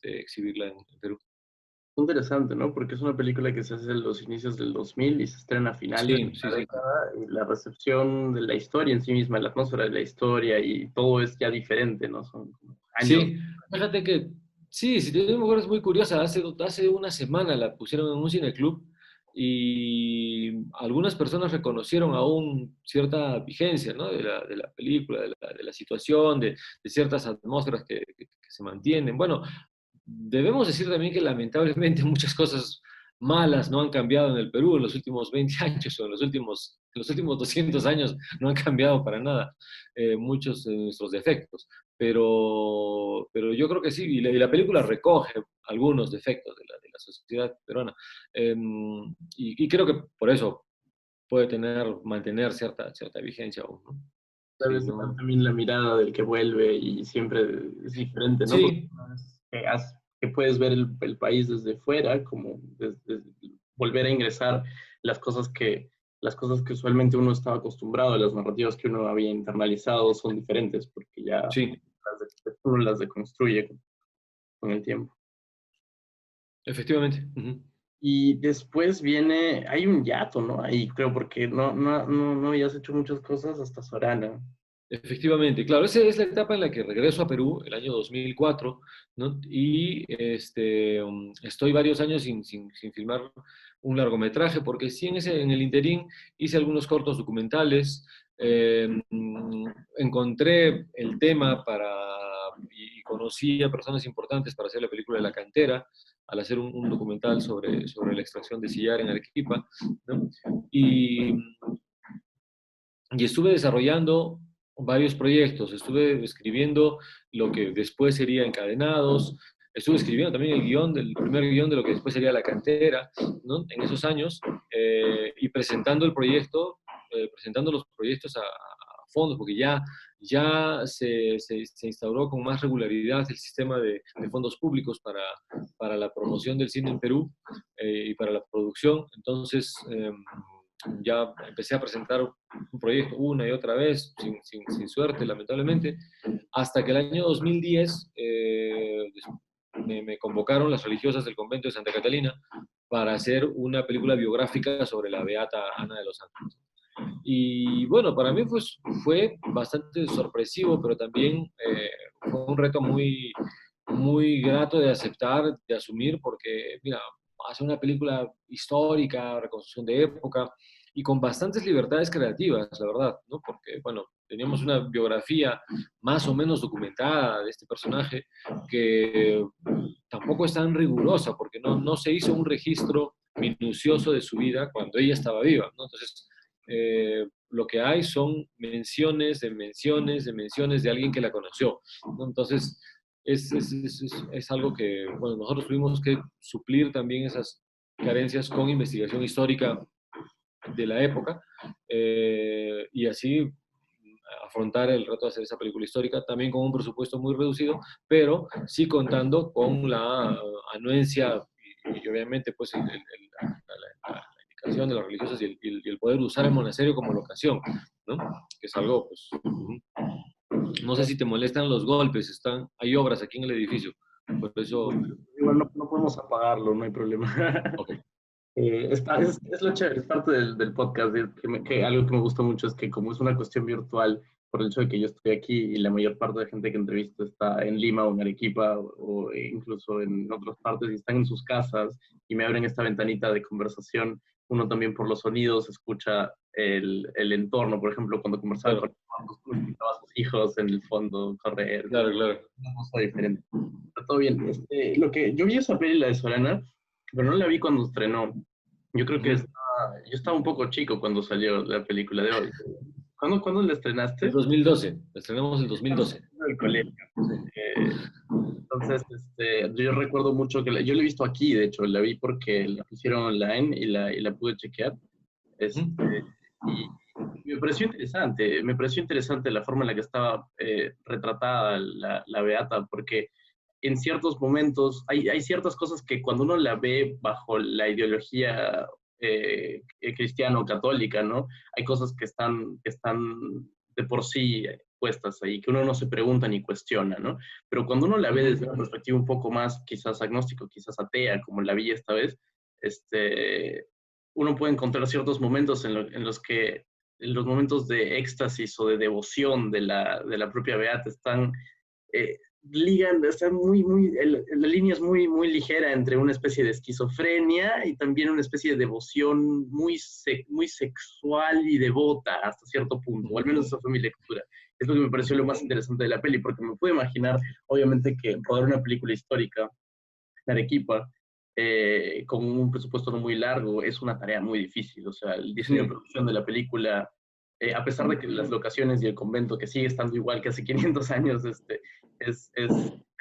exhibirla en Perú. interesante, ¿no? Porque es una película que se hace en los inicios del 2000 y se estrena a finales de Sí, sí, la sí. década, y la recepción de la historia en sí misma, la atmósfera de la historia y todo es ya diferente, ¿no? Son como años. Sí, fíjate que, sí, si te digo, me acuerdo, es muy curiosa. Hace una semana la pusieron en un cineclub y algunas personas reconocieron aún cierta vigencia, ¿no? de la película, de la situación, de ciertas atmósferas que se mantienen. Bueno, debemos decir también que lamentablemente muchas cosas malas no han cambiado en el Perú en los últimos 20 años o en los últimos 200 años no han cambiado para nada muchos de nuestros defectos. Pero yo creo que sí, y la película recoge algunos defectos de la sociedad peruana. Y creo que por eso puede mantener cierta vigencia aún, ¿no? A Sí, veces no. también la mirada del que vuelve y siempre es diferente, ¿no? Porque Sí, una vez que puedes ver el país desde fuera, como desde volver a ingresar las cosas las cosas que usualmente uno estaba acostumbrado, las narrativas que uno había internalizado son diferentes porque ya sí, uno las deconstruye con el tiempo. efectivamente. Ujú. Y después hay un hiato, ¿no? Ahí creo, porque no habías hecho muchas cosas hasta Sorana. Efectivamente, claro, esa es la etapa en la que regreso a Perú, el año 2004, ¿no? Y estoy varios años sin filmar un largometraje, porque sí en el interín hice algunos cortos documentales, encontré el tema y conocí a personas importantes para hacer la película de La Cantera, al hacer un documental sobre la extracción de sillar en Arequipa, ¿no? Y estuve desarrollando varios proyectos, estuve escribiendo lo que después sería Encadenados, estuve escribiendo también el primer guión de lo que después sería La Cantera, ¿no? En esos años, y presentando presentando los proyectos a fondos, porque ya se instauró con más regularidad el sistema de fondos públicos para la promoción del cine en Perú y para la producción. Entonces, ya empecé a presentar un proyecto una y otra vez, sin suerte, lamentablemente, hasta que el año 2010 me convocaron las religiosas del convento de Santa Catalina para hacer una película biográfica sobre la beata Ana de los Ángeles. Y bueno, para mí pues, fue bastante sorpresivo, pero también fue un reto muy, muy grato de aceptar, de asumir, porque, mira, hacer una película histórica, reconstrucción de época, y con bastantes libertades creativas, la verdad, ¿no? Porque, bueno, teníamos una biografía más o menos documentada de este personaje que tampoco es tan rigurosa, porque no se hizo un registro minucioso de su vida cuando ella estaba viva, ¿no? Entonces, lo que hay son menciones de menciones de menciones de alguien que la conoció, ¿no? Entonces, es algo que, bueno, nosotros tuvimos que suplir también esas carencias con investigación histórica de la época y así afrontar el reto de hacer esa película histórica, también con un presupuesto muy reducido, pero sí contando con la anuencia y obviamente pues la indicación de los religiosos y el poder usar el monasterio como locación, ¿no? Que es algo, pues, no sé si te molestan los golpes, hay obras aquí en el edificio, por eso... Igual no podemos apagarlo, no hay problema. Ok. Es lo chévere, es parte del podcast. Que algo que me gusta mucho es que como es una cuestión virtual, por el hecho de que yo estoy aquí y la mayor parte de gente que entrevisto está en Lima o en Arequipa o incluso en otras partes y están en sus casas y me abren esta ventanita de conversación, uno también por los sonidos escucha el entorno. Por ejemplo, cuando conversaba con Claro, uno escuchaba a sus hijos en el fondo correr, claro, claro. una cosa diferente. Pero todo bien. Lo que, yo vi esa peli, la de Sorana, pero no la vi cuando estrenó. Yo creo que yo estaba un poco chico cuando salió la película de hoy. ¿Cuándo la El estrenaste? 2012, la estrenamos el 2012. En el colegio. Eh, entonces, yo recuerdo mucho que yo la he visto aquí, de hecho, la vi porque la pusieron online y la pude chequear. Y me pareció interesante la forma en la que estaba retratada la Beata, porque en ciertos momentos hay ciertas cosas que cuando uno la ve bajo la ideología cristiano-católica, ¿no? Hay cosas que están de por sí puestas ahí, que uno no se pregunta ni cuestiona, ¿no? Pero cuando uno la ve desde una perspectiva un poco más quizás agnóstico, quizás atea, como la vi esta vez, este, uno puede encontrar ciertos momentos en los que en los momentos de éxtasis o de devoción de la propia Beata están eh, están la línea es muy ligera entre una especie de esquizofrenia y también una especie de devoción muy sexual y devota hasta cierto punto, o al menos esa fue mi lectura. Es lo que me pareció lo más interesante de la peli, porque me puedo imaginar, obviamente, que poder una película histórica en Arequipa, con un presupuesto no muy largo, es una tarea muy difícil. O sea, el diseño de Sí, producción de la película, a pesar de que las locaciones y el convento, que sigue estando igual que hace 500 años, se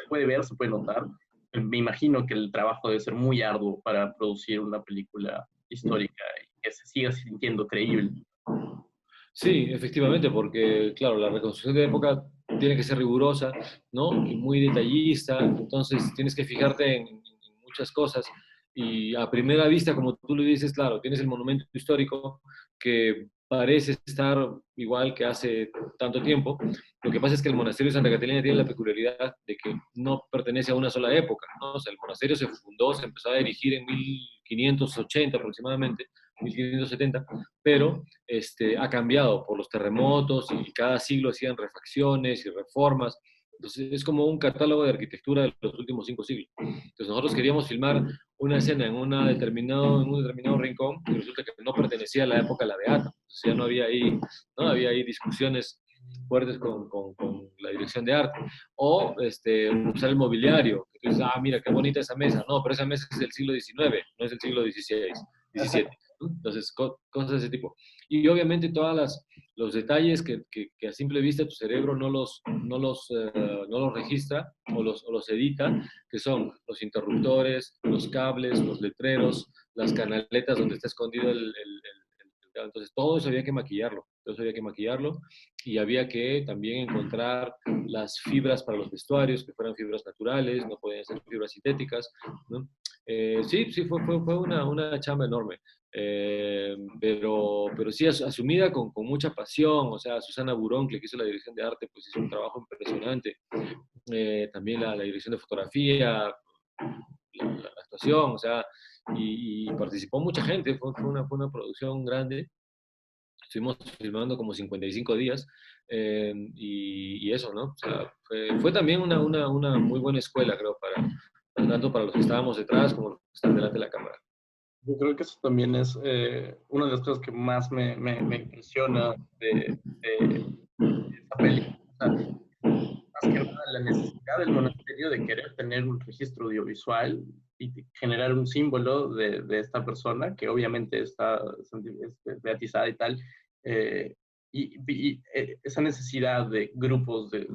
puede ver, se puede notar. Me imagino que el trabajo debe ser muy arduo para producir una película histórica y que se siga sintiendo creíble. sí, efectivamente, porque claro, la reconstrucción de época tiene que ser rigurosa, ¿no? Y muy detallista, entonces tienes que fijarte en muchas cosas. Y a primera vista, como tú lo dices, claro, tienes el monumento histórico que parece estar igual que hace tanto tiempo. Lo que pasa es que el monasterio de Santa Catalina tiene la peculiaridad de que no pertenece a una sola época, ¿no? O sea, el monasterio se fundó, se empezó a erigir en 1580 aproximadamente, 1570, pero ha cambiado por los terremotos y cada siglo hacían refacciones y reformas. Entonces es como un catálogo de arquitectura de los últimos 5 siglos. Entonces nosotros queríamos filmar una escena en un determinado rincón y resulta que no pertenecía a la época de la Beata. Entonces ya no había ahí discusiones fuertes con la dirección de arte. O usar el mobiliario. Entonces, mira, qué bonita esa mesa. No, pero esa mesa es del siglo XIX, no es del siglo XVI, XVII. Entonces, cosas de ese tipo. Y obviamente los detalles que a simple vista tu cerebro no los registra o los edita, que son los interruptores, los cables, los letreros, las canaletas donde está escondido entonces todo eso había que maquillarlo, y había que también encontrar las fibras para los vestuarios, que fueran fibras naturales, no podían ser fibras sintéticas, ¿no? Sí, sí, fue una chamba enorme. Pero sí asumida con mucha pasión. O sea, Susana Burón, que hizo la dirección de arte, pues hizo un trabajo impresionante. También la dirección de fotografía, la actuación, o sea, y participó mucha gente. Fue una producción grande Estuvimos filmando como 55 días y eso, ¿no? O sea, fue también una muy buena escuela, creo, tanto para los que estábamos detrás como los que están delante de la cámara. Yo creo que eso también es una de las cosas que más me impresiona de esa película. O sea, más que nada la necesidad del monasterio de querer tener un registro audiovisual y generar un símbolo de esta persona que obviamente está beatizada y tal. eh, Esa necesidad de grupos, de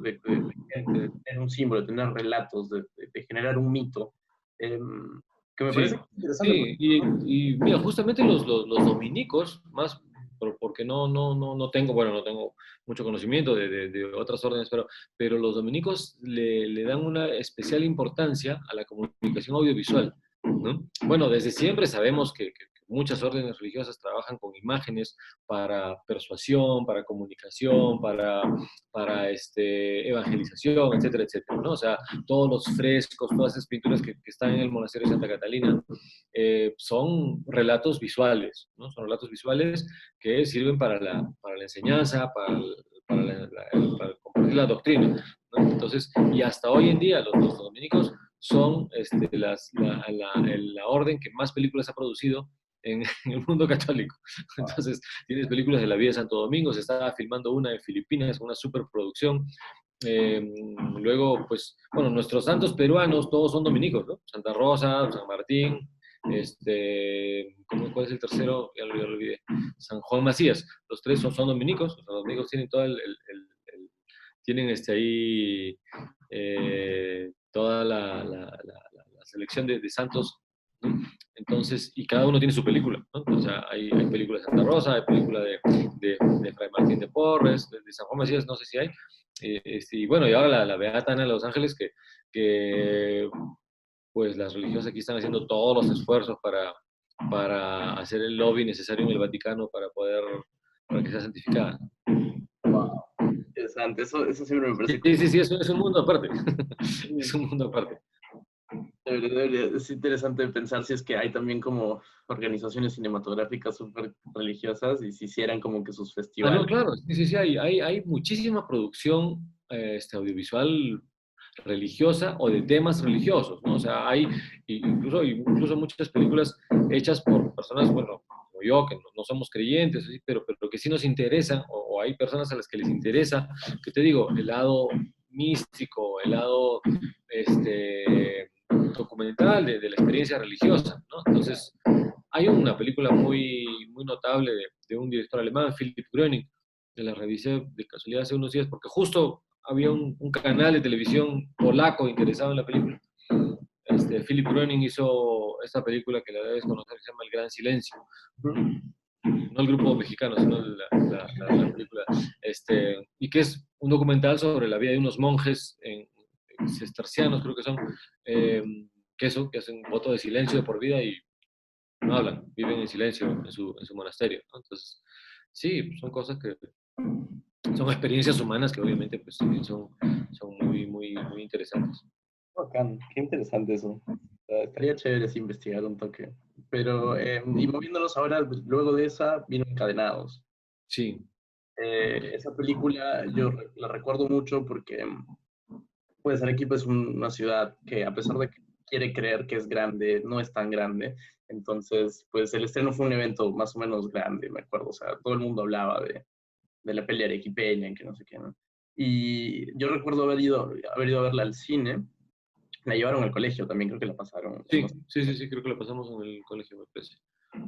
gente, de tener un símbolo, de tener relatos, de generar un mito, que me parece Sí, interesante. sí, y mira, justamente los dominicos, más porque no tengo, bueno, no tengo mucho conocimiento de otras órdenes, pero los dominicos le dan una especial importancia a la comunicación audiovisual, ¿no? Bueno, desde siempre sabemos que muchas órdenes religiosas trabajan con imágenes para persuasión, para comunicación, para evangelización, etcétera, etcétera, ¿no? O sea, todos los frescos, todas esas pinturas que están en el monasterio de Santa Catalina, son relatos visuales, ¿no? Son relatos visuales que sirven para la enseñanza, para compartir la doctrina, ¿no? Entonces, y hasta hoy en día los dominicos son la orden que más películas ha producido en el mundo católico. Entonces, tienes películas de la vida de Santo Domingo, se estaba filmando una en Filipinas, una superproducción. Luego, pues, bueno, nuestros santos peruanos todos son dominicos, ¿no? Santa Rosa, San Martín, ¿cuál es el tercero? Ya lo olvidé. San Juan Macías. Los tres son dominicos. Los dominicos tienen todo tienen ahí toda la selección de santos, ¿no? Entonces, y cada uno tiene su película, ¿no? O sea, hay película de Santa Rosa, hay película de Fray Martín de Porres, de San Juan Macías, no sé si hay. Y bueno, y ahora la Beata Ana de Los Ángeles, que pues las religiosas aquí están haciendo todos los esfuerzos para hacer el lobby necesario en el Vaticano para que sea santificada. Wow, interesante. Eso siempre me parece Sí, sí, sí, es un mundo aparte. Es un mundo aparte. Es interesante pensar si es que hay también como organizaciones cinematográficas súper religiosas y si hicieran como que sus Ah, no, festivales. claro, sí, sí, sí, hay muchísima producción audiovisual religiosa o de temas religiosos, ¿no? O sea, hay incluso muchas películas hechas por personas, bueno, como yo, que no somos creyentes, ¿sí? Pero que sí nos interesan, o hay personas a las que les interesa, que te digo, el lado místico, el lado documental de la experiencia religiosa, ¿no? Entonces, hay una película muy notable de un director alemán, Philipp Gröning, que la revisé de casualidad hace unos días, porque justo había un canal de televisión polaco interesado en la película. Philipp Gröning hizo esta película que la debes conocer, que se llama El Gran Silencio. No el grupo mexicano, sino la película. Y que es un documental sobre la vida de unos monjes cistercianos, creo que son, que hacen voto de silencio de por vida y no hablan, viven en silencio en su monasterio, ¿no? Entonces, sí, son cosas que son experiencias humanas que obviamente pues también son muy interesantes. Bacán, qué interesante eso. Estaría chévere si investigar un toque. Pero, y moviéndonos ahora, luego de esa, vino Encadenados. Sí, Esa película yo la recuerdo mucho porque pues Arequipa es una ciudad que a pesar de que quiere creer que es grande, no es tan grande. Entonces, pues el estreno fue un evento más o menos grande, me acuerdo. O sea, todo el mundo hablaba de la pelea arequipeña, en que no sé qué, ¿no? Y yo recuerdo haber ido a verla al cine. La llevaron al colegio también, creo que la pasaron. sí, sí, sí, sí, creo que lo pasamos en el colegio, me parece.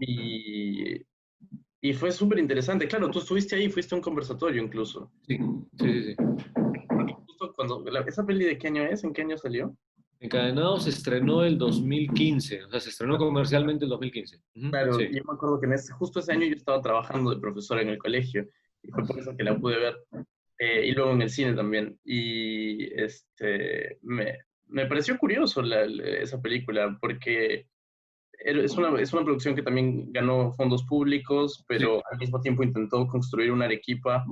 Y, y fue súper interesante. Claro, tú estuviste ahí, fuiste a un conversatorio incluso. Sí, sí, sí, sí. Porque justo ¿esa peli de qué año es? ¿En qué año salió? Encadenados se estrenó el 2015, o sea, se estrenó comercialmente el 2015. Ujú, Claro, sí. y yo me acuerdo que justo ese año yo estaba trabajando de profesor en el colegio y fue por eso que la pude ver. Y luego en el cine también. Y me pareció curioso esa película porque es una producción que también ganó fondos públicos, Sí, pero al mismo tiempo intentó construir una Arequipa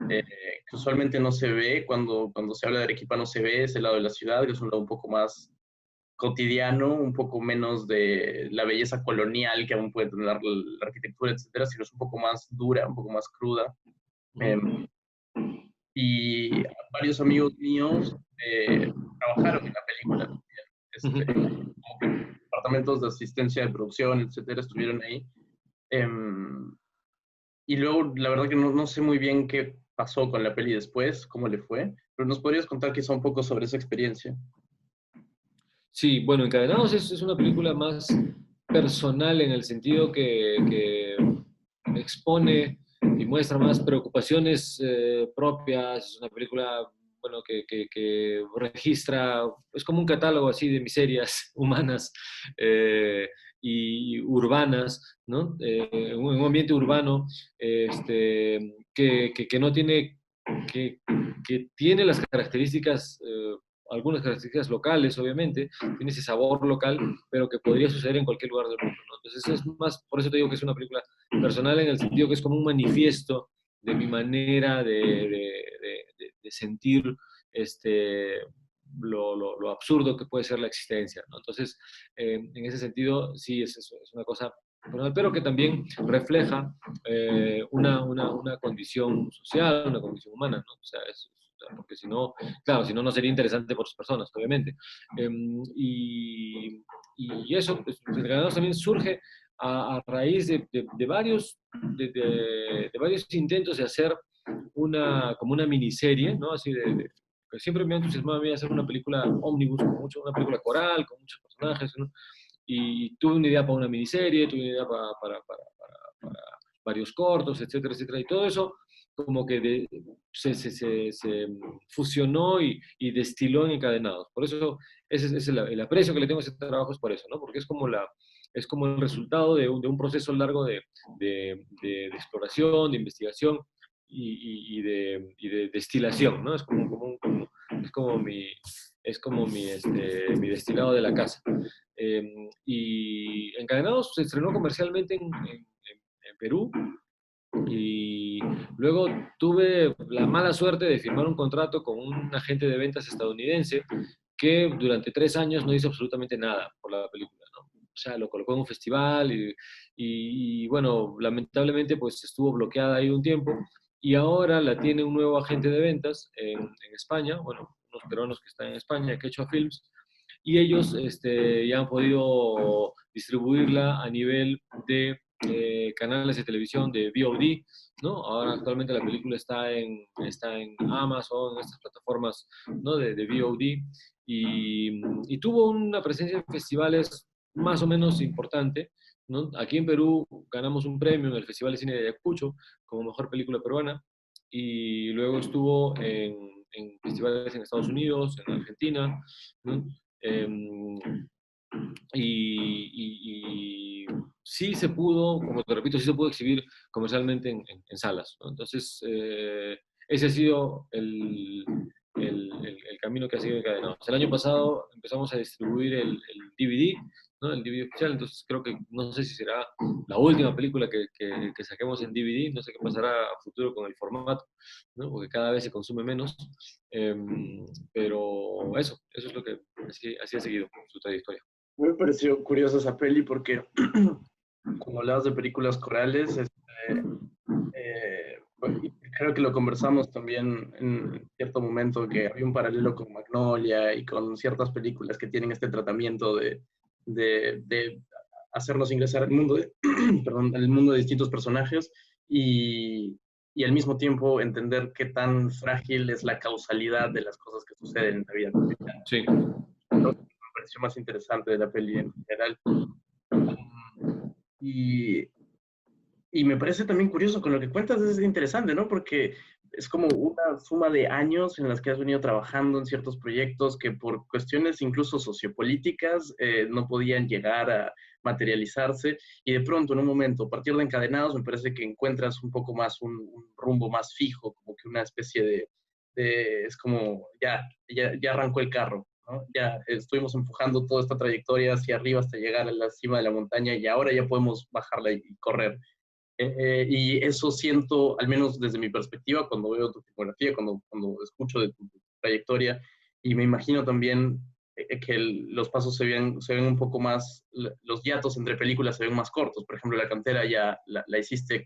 eh, que usualmente no se ve. Cuando se habla de Arequipa no se ve ese lado de la ciudad, que es un lado un poco más cotidiano, un poco menos de la belleza colonial que aún puede tener la arquitectura, etcétera, sino es un poco más dura, un poco más cruda. Em, y varios amigos míos trabajaron en la película también. Como que departamentos de asistencia de producción, etcétera, estuvieron ahí. Y luego, la verdad que no sé muy bien qué pasó con la peli después, cómo le fue, pero nos podrías contar quizá un poco sobre esa experiencia. Sí, bueno, Encadenados es una película más personal en el sentido que expone y muestra más preocupaciones propias. Es una película, bueno, que registra, es como un catálogo así de miserias humanas y urbanas, ¿no? Un ambiente urbano que no tiene, que tiene las características algunas características locales, obviamente, tiene ese sabor local, pero que podría suceder en cualquier lugar del mundo, ¿no? Entonces es más, por eso te digo que es una película personal en el sentido que es como un manifiesto de mi manera de sentir lo absurdo que puede ser la existencia, ¿no? Entonces, en ese sentido, sí, es una cosa personal, pero que también refleja una condición social, una condición humana, ¿no? O sea, porque si no, claro, si no, no sería interesante por las personas, obviamente. Y eso, pues, Encadenados también surge a raíz de varios intentos de hacer como una miniserie, ¿no? Así que siempre me ha entusiasmado a mí hacer una película ómnibus, una película coral, con muchos personajes, ¿no? Y tuve una idea para una miniserie, tuve una idea para varios cortos, etcétera, etcétera, y todo eso como que se fusionó y destiló en Encadenados. Por eso ese es el aprecio que le tengo a ese trabajo, es por eso, ¿no? Porque es como el resultado de un proceso largo de exploración, de investigación y de destilación, ¿no? Es como mi destilado de la casa. Y Encadenados se estrenó comercialmente en Perú, y luego tuve la mala suerte de firmar un contrato con un agente de ventas estadounidense que durante 3 años no hizo absolutamente nada por la película, ¿no? O sea, lo colocó en un festival y bueno, lamentablemente pues estuvo bloqueada ahí un tiempo y ahora la tiene un nuevo agente de ventas en España, bueno, unos peruanos que están en España, Quechua Films, y ellos ya han podido distribuirla a nivel de canales de televisión de VOD, ¿no? Ahora actualmente la película está en Amazon, en estas plataformas, ¿no? de VOD, y tuvo una presencia en festivales más o menos importante, ¿no? Aquí en Perú ganamos un premio en el Festival de Cine de Ayacucho como mejor película peruana, y luego estuvo en festivales en Estados Unidos, en Argentina, ¿no? Em, y sí se pudo, como te repito, sí se pudo exhibir comercialmente en salas, ¿no? Entonces, ese ha sido el camino que ha sido encadenado. El año pasado empezamos a distribuir el DVD, ¿no? El DVD oficial, entonces creo que no sé si será la última película que saquemos en DVD, no sé qué pasará a futuro con el formato, ¿no? Porque cada vez se consume menos, pero eso es lo que así ha seguido su trayectoria. Me pareció curiosa esa peli porque cuando hablabas de películas corales, creo que lo conversamos también en cierto momento, que había un paralelo con Magnolia y con ciertas películas que tienen este tratamiento de hacernos ingresar al mundo perdón, al mundo de distintos personajes y al mismo tiempo entender qué tan frágil es la causalidad de las cosas que suceden en la vida cotidiana. Sí. Lo que me pareció más interesante de la peli en general. Y, y me parece también curioso con lo que cuentas, es interesante, ¿no? Porque es como una suma de años en las que has venido trabajando en ciertos proyectos que por cuestiones incluso sociopolíticas no podían llegar a materializarse y de pronto en un momento, a partir de Encadenados, me parece que encuentras un poco más un rumbo más fijo, como que una especie es como ya arrancó el carro, ¿no? Ya estuvimos empujando toda esta trayectoria hacia arriba hasta llegar a la cima de la montaña y ahora ya podemos bajarla y correr. Y eso siento, al menos desde mi perspectiva, cuando veo tu fotografía, cuando escucho de tu trayectoria, y me imagino también los pasos se ven un poco más, los hiatos entre películas se ven más cortos. Por ejemplo, La Cantera ya la hiciste,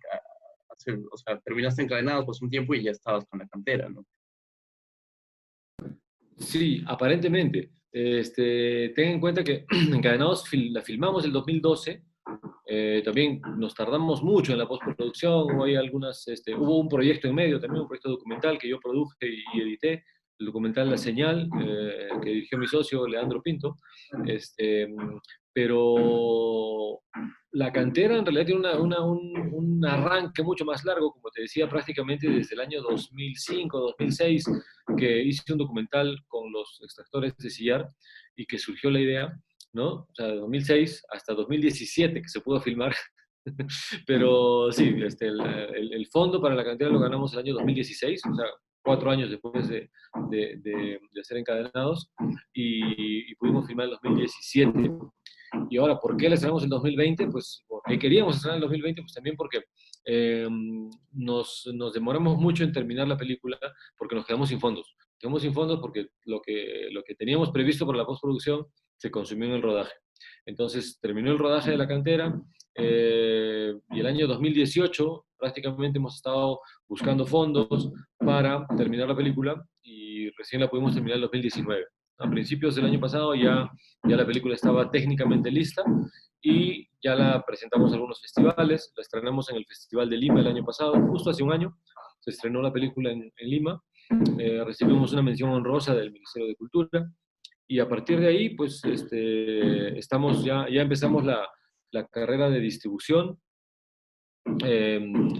o sea, terminaste Encadenados pues un tiempo y ya estabas con La Cantera, ¿no? Sí, aparentemente. Ten en cuenta que Encadenados la filmamos el 2012. También nos tardamos mucho en la postproducción. Hubo un proyecto en medio, también un proyecto documental que yo produje y edité, el documental La Señal, que dirigió mi socio Leandro Pinto. Pero La Cantera en realidad tiene un arranque mucho más largo, como te decía, prácticamente desde el año 2005, 2006, que hice un documental con los extractores de Sillar y que surgió la idea, ¿no? O sea, de 2006 hasta 2017 que se pudo filmar. Pero sí, el fondo para La Cantera lo ganamos el año 2016, o sea, 4 años después de ser Encadenados, y pudimos filmar en 2017. Y ahora, ¿por qué la estrenamos en 2020? Pues porque queríamos estrenar en 2020, pues también porque nos demoramos mucho en terminar la película porque nos quedamos sin fondos. Quedamos sin fondos porque lo que teníamos previsto para la postproducción se consumió en el rodaje. Entonces terminó el rodaje de La Cantera, y el año 2018 prácticamente hemos estado buscando fondos para terminar la película y recién la pudimos terminar en 2019. A principios del año pasado ya la película estaba técnicamente lista y ya la presentamos en algunos festivales. La estrenamos en el Festival de Lima el año pasado, justo hace un año. Se estrenó la película en Lima. Recibimos una mención honrosa del Ministerio de Cultura. Y a partir de ahí, pues, ya empezamos la carrera de distribución,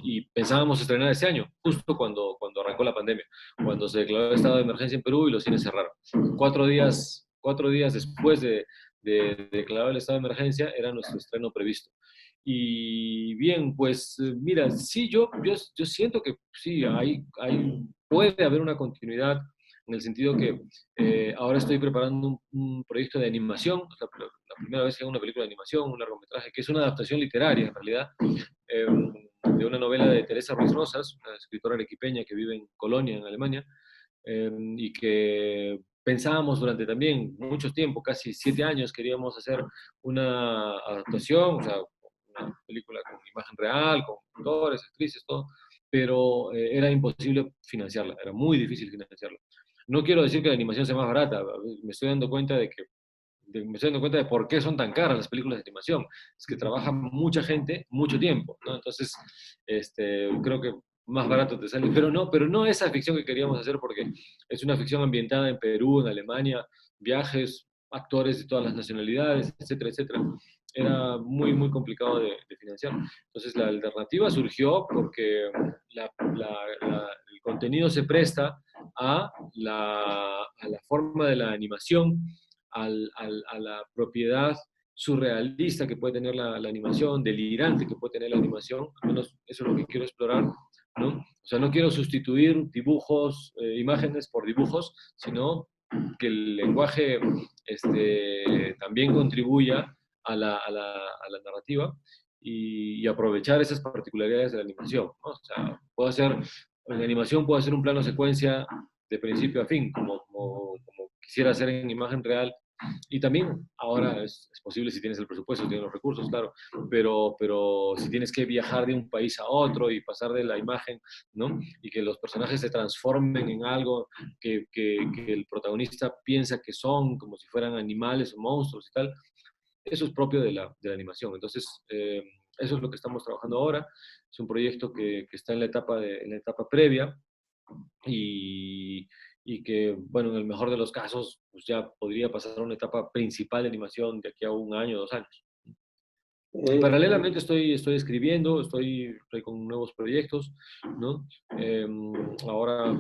y pensábamos estrenar ese año, justo cuando arrancó la pandemia, cuando se declaró el estado de emergencia en Perú y los cines cerraron. 4 días después de declarar el estado de emergencia era nuestro estreno previsto. Y bien, pues mira, sí, yo siento que sí, puede haber una continuidad en el sentido que ahora estoy preparando un proyecto de animación, la primera vez que hago una película de animación, un largometraje, que es una adaptación literaria en realidad, de una novela de Teresa Ruiz Rosas, una escritora arequipeña que vive en Colonia, en Alemania, y que pensábamos durante también mucho tiempo, casi 7 años, queríamos hacer una adaptación, o sea, una película con imagen real, con actores, actrices, todo, pero era imposible financiarla, era muy difícil financiarla. No quiero decir que la animación sea más barata, me estoy dando cuenta de por qué son tan caras las películas de animación. Es que trabaja mucha gente, mucho tiempo, ¿no? Entonces, creo que más barato te sale. Pero no esa ficción que queríamos hacer, porque es una ficción ambientada en Perú, en Alemania, viajes, actores de todas las nacionalidades, etcétera, etcétera. Era muy, muy complicado de financiar. Entonces, la alternativa surgió porque el contenido se presta a la forma de la animación, a la propiedad surrealista que puede tener la animación, delirante que puede tener la animación. Al menos eso es lo que quiero explorar, ¿no? O sea, no quiero sustituir dibujos, imágenes por dibujos, sino que el lenguaje también contribuya a la narrativa y aprovechar esas particularidades de la animación, ¿no? O sea, en animación puedo hacer un plano secuencia de principio a fin, como quisiera hacer en imagen real. Y también ahora es posible si tienes el presupuesto, tienes los recursos, claro, pero si tienes que viajar de un país a otro y pasar de la imagen, ¿no? Y que los personajes se transformen en algo que el protagonista piensa que son, como si fueran animales o monstruos y tal, eso es propio de la animación. Entonces, eso es lo que estamos trabajando ahora. Es un proyecto que está en la etapa previa y que, bueno, en el mejor de los casos, pues ya podría pasar a una etapa principal de animación de aquí a 1 año, 2 años. Paralelamente estoy escribiendo, estoy con nuevos proyectos, ¿no? Ahora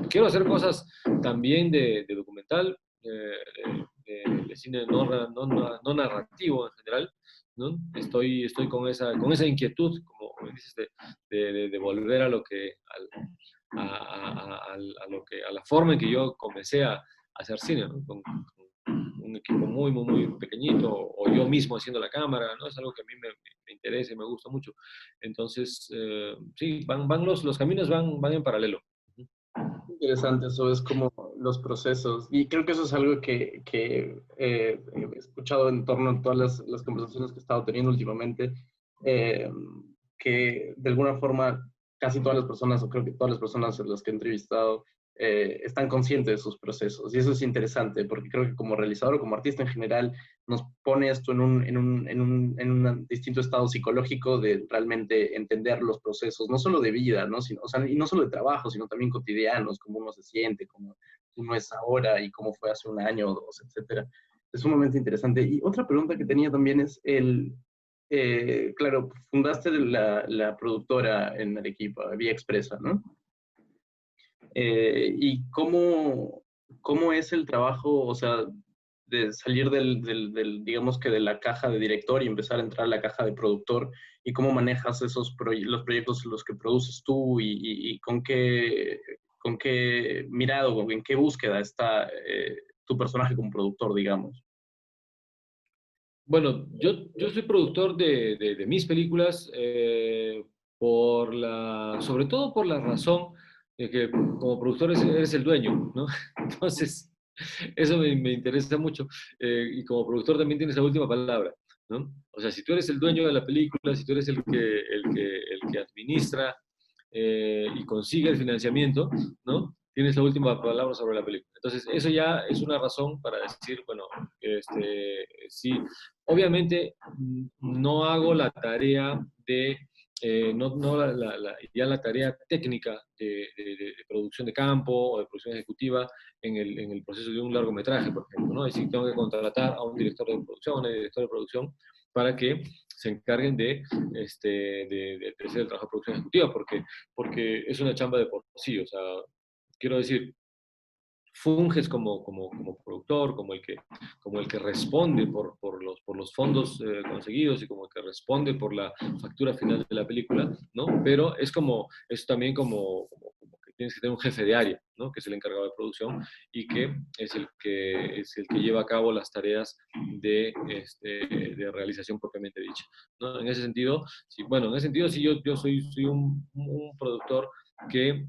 quiero hacer cosas también de documental, de cine no narrativo en general, ¿no? Estoy con esa inquietud, como dices, de volver a lo que, a la forma en que yo comencé a hacer cine, ¿no? Con un equipo muy, muy, muy pequeñito, o yo mismo haciendo la cámara, ¿no? Es algo que a mí me interesa y me gusta mucho. Entonces, sí, los caminos van en paralelo. Interesante, eso es como los procesos. Y creo que eso es algo que he escuchado en torno a todas las conversaciones que he estado teniendo últimamente, eh, que de alguna forma casi todas las personas, o creo que todas las personas a las que he entrevistado, están conscientes de sus procesos. Y eso es interesante, porque creo que como realizador o como artista en general, nos pone esto en un distinto estado psicológico de realmente entender los procesos, no solo de vida, ¿no? Sino, o sea, y no solo de trabajo, sino también cotidianos, cómo uno se siente, cómo uno es ahora y cómo fue hace un año o dos, etcétera. Es sumamente interesante. Y otra pregunta que tenía también es claro, fundaste la productora en Arequipa, Vía Expresa, ¿no? ¿Y cómo es el trabajo, o sea, de salir digamos que de la caja de director y empezar a entrar a la caja de productor? ¿Y cómo manejas los proyectos los que produces tú y con qué mirado o en qué búsqueda está tu personaje como productor, digamos? Bueno, yo soy productor de mis películas sobre todo por la razón de que como productor eres el dueño, ¿no? Entonces, eso me interesa mucho. Y como productor también tienes la última palabra, ¿no? O sea, si tú eres el dueño de la película, si tú eres el que administra y consigue el financiamiento, ¿no? Tienes la última palabra sobre la película. Entonces, eso ya es una razón para decir, bueno, sí, obviamente no hago la tarea ya la tarea técnica de producción de campo o de producción ejecutiva en el proceso de un largometraje, por ejemplo, ¿no? Es decir, tengo que contratar a un director de producción, a una directora de producción, para que se encarguen de hacer el trabajo de producción ejecutiva, porque es una chamba de por sí, o sea, quiero decir, funges como productor, como el que responde por los fondos conseguidos y como el que responde por la factura final de la película, ¿no? Pero es también como que tienes que tener un jefe de área, ¿no? Que es el encargado de producción y que es el que lleva a cabo las tareas de realización propiamente dicha, ¿no? En ese sentido, sí, bueno, en ese sentido sí yo soy un productor que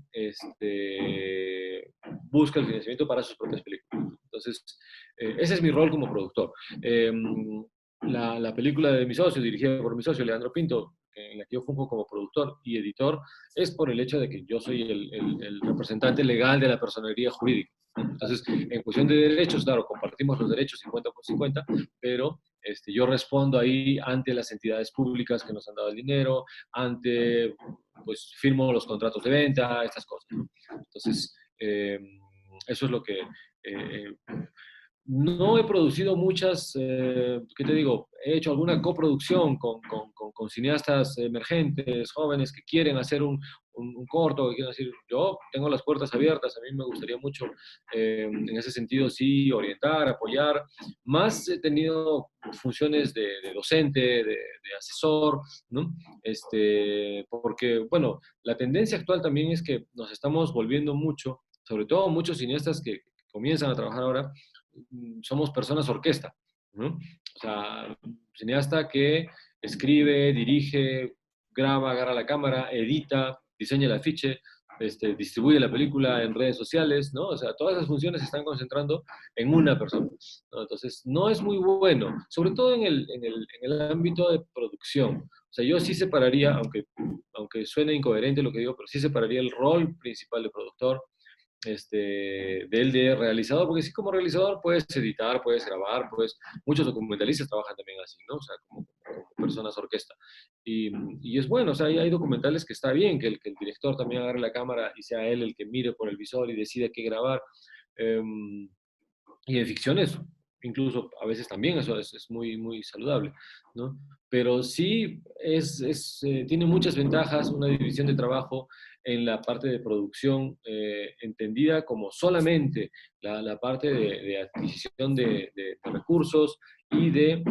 busca el financiamiento para sus propias películas. Entonces, ese es mi rol como productor. La película de mi socio, dirigida por mi socio Leandro Pinto, en la que yo funjo como productor y editor, es por el hecho de que yo soy el representante legal de la personería jurídica. Entonces, en cuestión de derechos, claro, compartimos los derechos 50 por 50, pero yo respondo ahí ante las entidades públicas que nos han dado el dinero, pues firmo los contratos de venta, estas cosas, ¿no? Entonces, eso es lo que no he producido muchas, ¿qué te digo? He hecho alguna coproducción con cineastas emergentes, jóvenes que quieren hacer un corto, que quieren decir, yo tengo las puertas abiertas, a mí me gustaría mucho, en ese sentido, sí, orientar, apoyar. Más he tenido funciones de docente, de asesor, ¿no? Porque, bueno, la tendencia actual también es que nos estamos volviendo mucho, sobre todo muchos cineastas que comienzan a trabajar ahora, somos personas orquesta, ¿no? O sea, cineasta que escribe, dirige, graba, agarra la cámara, edita, diseña el afiche, distribuye la película en redes sociales, ¿no? O sea, todas esas funciones se están concentrando en una persona, ¿no? Entonces, no es muy bueno, sobre todo en el ámbito de producción. O sea, yo sí separaría, aunque suene incoherente lo que digo, pero sí separaría el rol principal de productor del de realizador, porque sí, como realizador puedes editar, puedes grabar, muchos documentalistas trabajan también así, ¿no? O sea, como personas orquesta. Y es bueno, o sea, hay documentales que está bien que el director también agarre la cámara y sea él el que mire por el visor y decide qué grabar. Y en ficciones, incluso a veces también eso es muy, muy saludable, ¿no? Pero sí tiene muchas ventajas una división de trabajo en la parte de producción, entendida como solamente la parte de adquisición de recursos y de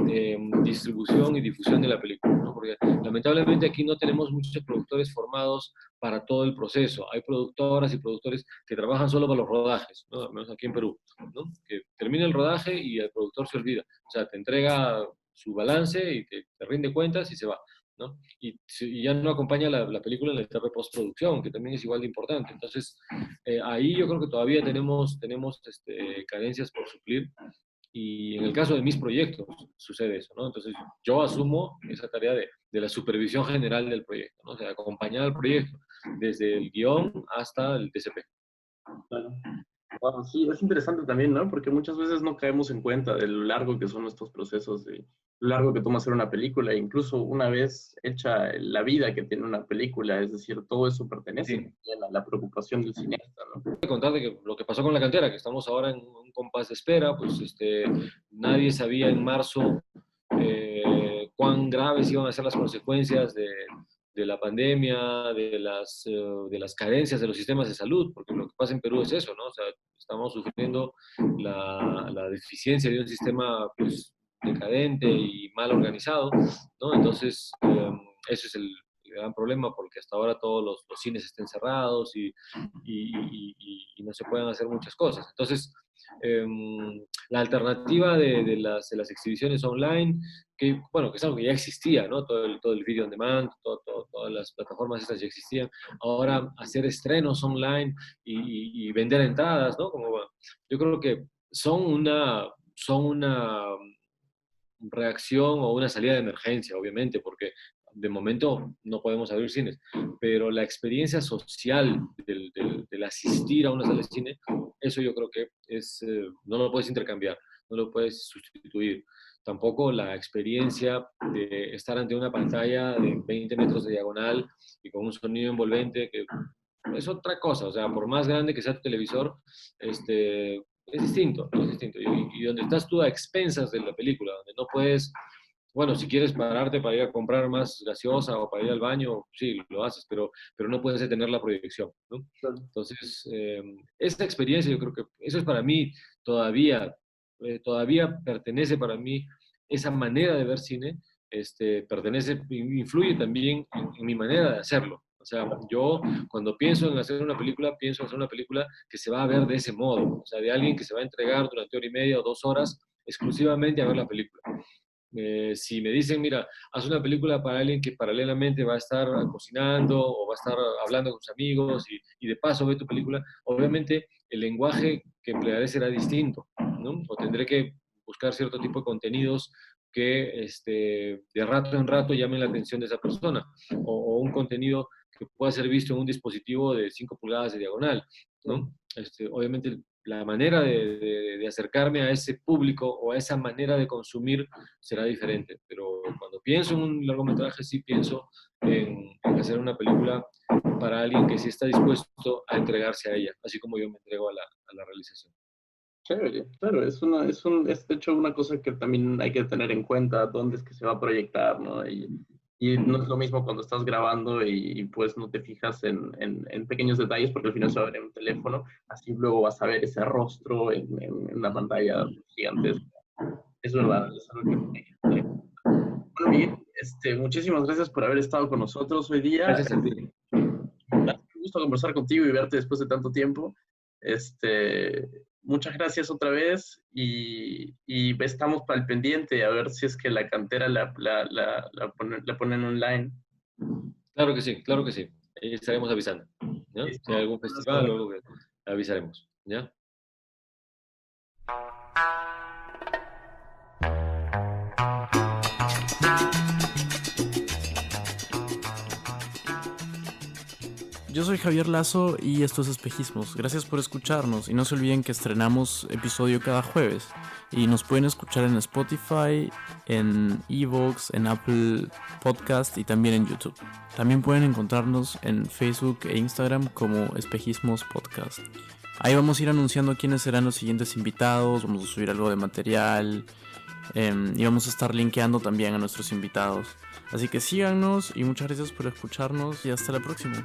distribución y difusión de la película, ¿no? Porque lamentablemente aquí no tenemos muchos productores formados para todo el proceso. Hay productoras y productores que trabajan solo para los rodajes, ¿no? Al menos aquí en Perú, ¿no? Que termina el rodaje y el productor se olvida. O sea, te entrega su balance y te rinde cuentas y se va. ¿no? Y ya no acompaña la película en la etapa de postproducción, que también es igual de importante. Entonces, ahí yo creo que todavía tenemos carencias por suplir. Y en el caso de mis proyectos sucede eso, ¿no? Entonces yo asumo esa tarea de la supervisión general del proyecto, ¿no? O sea, acompañar al proyecto desde el guión hasta el TCP. Claro. Wow, sí, es interesante también, ¿no? Porque muchas veces no caemos en cuenta de lo largo que son estos procesos, de lo largo que toma hacer una película, e incluso una vez hecha la vida que tiene una película, es decir, todo eso pertenece Sí. también a la preocupación del cineasta, ¿no? Voy a contar de que lo que pasó con La Cantera, que estamos ahora en un compás de espera, pues nadie sabía en marzo cuán graves iban a ser las consecuencias de la pandemia, de las carencias de los sistemas de salud, porque lo que pasa en Perú es eso, ¿no? O sea, estamos sufriendo la deficiencia de un sistema pues, decadente y mal organizado, ¿no? Entonces, ese es el gran problema, porque hasta ahora todos los cines están cerrados y no se pueden hacer muchas cosas. Entonces, la alternativa de las exhibiciones online, que, bueno, que es algo que ya existía, ¿no? Todo el video on demand, todas las plataformas estas ya existían. Ahora, hacer estrenos online y vender entradas, ¿no? Yo creo que son una reacción o una salida de emergencia, obviamente, porque de momento no podemos abrir cines, pero la experiencia social del asistir a una sala de cine, eso yo creo que no lo puedes intercambiar, no lo puedes sustituir. Tampoco la experiencia de estar ante una pantalla de 20 metros de diagonal y con un sonido envolvente, que es otra cosa. O sea, por más grande que sea tu televisor, es distinto, es distinto. Y donde estás tú a expensas de la película, donde no puedes, bueno, si quieres pararte para ir a comprar más gaseosa o para ir al baño, sí, lo haces, pero no puedes detener la proyección, ¿no? Claro. Entonces, esta experiencia yo creo que eso es para mí todavía pertenece para mí esa manera de ver cine, influye también en mi manera de hacerlo. O sea, yo cuando pienso en hacer una película, pienso en hacer una película que se va a ver de ese modo, o sea, de alguien que se va a entregar durante 1 hora y media o 2 horas exclusivamente a ver la película. Si me dicen, mira, haz una película para alguien que paralelamente va a estar cocinando o va a estar hablando con sus amigos y de paso ve tu película, obviamente el lenguaje que emplearé será distinto, ¿no? O tendré que buscar cierto tipo de contenidos que de rato en rato llamen la atención de esa persona, o un contenido que pueda ser visto en un dispositivo de 5 pulgadas de diagonal, ¿no? Obviamente la manera de acercarme a ese público o a esa manera de consumir será diferente, pero cuando pienso en un largometraje sí pienso en hacer una película para alguien que sí está dispuesto a entregarse a ella, así como yo me entrego a la realización. Chévere, claro, es de hecho una cosa que también hay que tener en cuenta, dónde es que se va a proyectar, ¿no? Y no es lo mismo cuando estás grabando y pues no te fijas en pequeños detalles porque al final se va a ver en un teléfono, así luego vas a ver ese rostro en una pantalla gigantesca. Es verdad, es algo que hay que tener en cuenta. Bueno, Miguel, muchísimas gracias por haber estado con nosotros hoy día. Gracias a ti. Un gusto conversar contigo y verte después de tanto tiempo. Muchas gracias otra vez y estamos para el pendiente a ver si es que la cantera la ponen online. Claro que sí, claro que sí. Ahí estaremos avisando, ¿ya? Listo. Si hay algún festival o algo, avisaremos, ¿ya? Yo soy Javier Lazo y esto es Espejismos. Gracias por escucharnos y no se olviden que estrenamos episodio cada jueves y nos pueden escuchar en Spotify, en Evox, en Apple Podcast y también en YouTube. También pueden encontrarnos en Facebook e Instagram como Espejismos Podcast. Ahí vamos a ir anunciando quiénes serán los siguientes invitados, vamos a subir algo de material y vamos a estar linkeando también a nuestros invitados. Así que síganos y muchas gracias por escucharnos y hasta la próxima.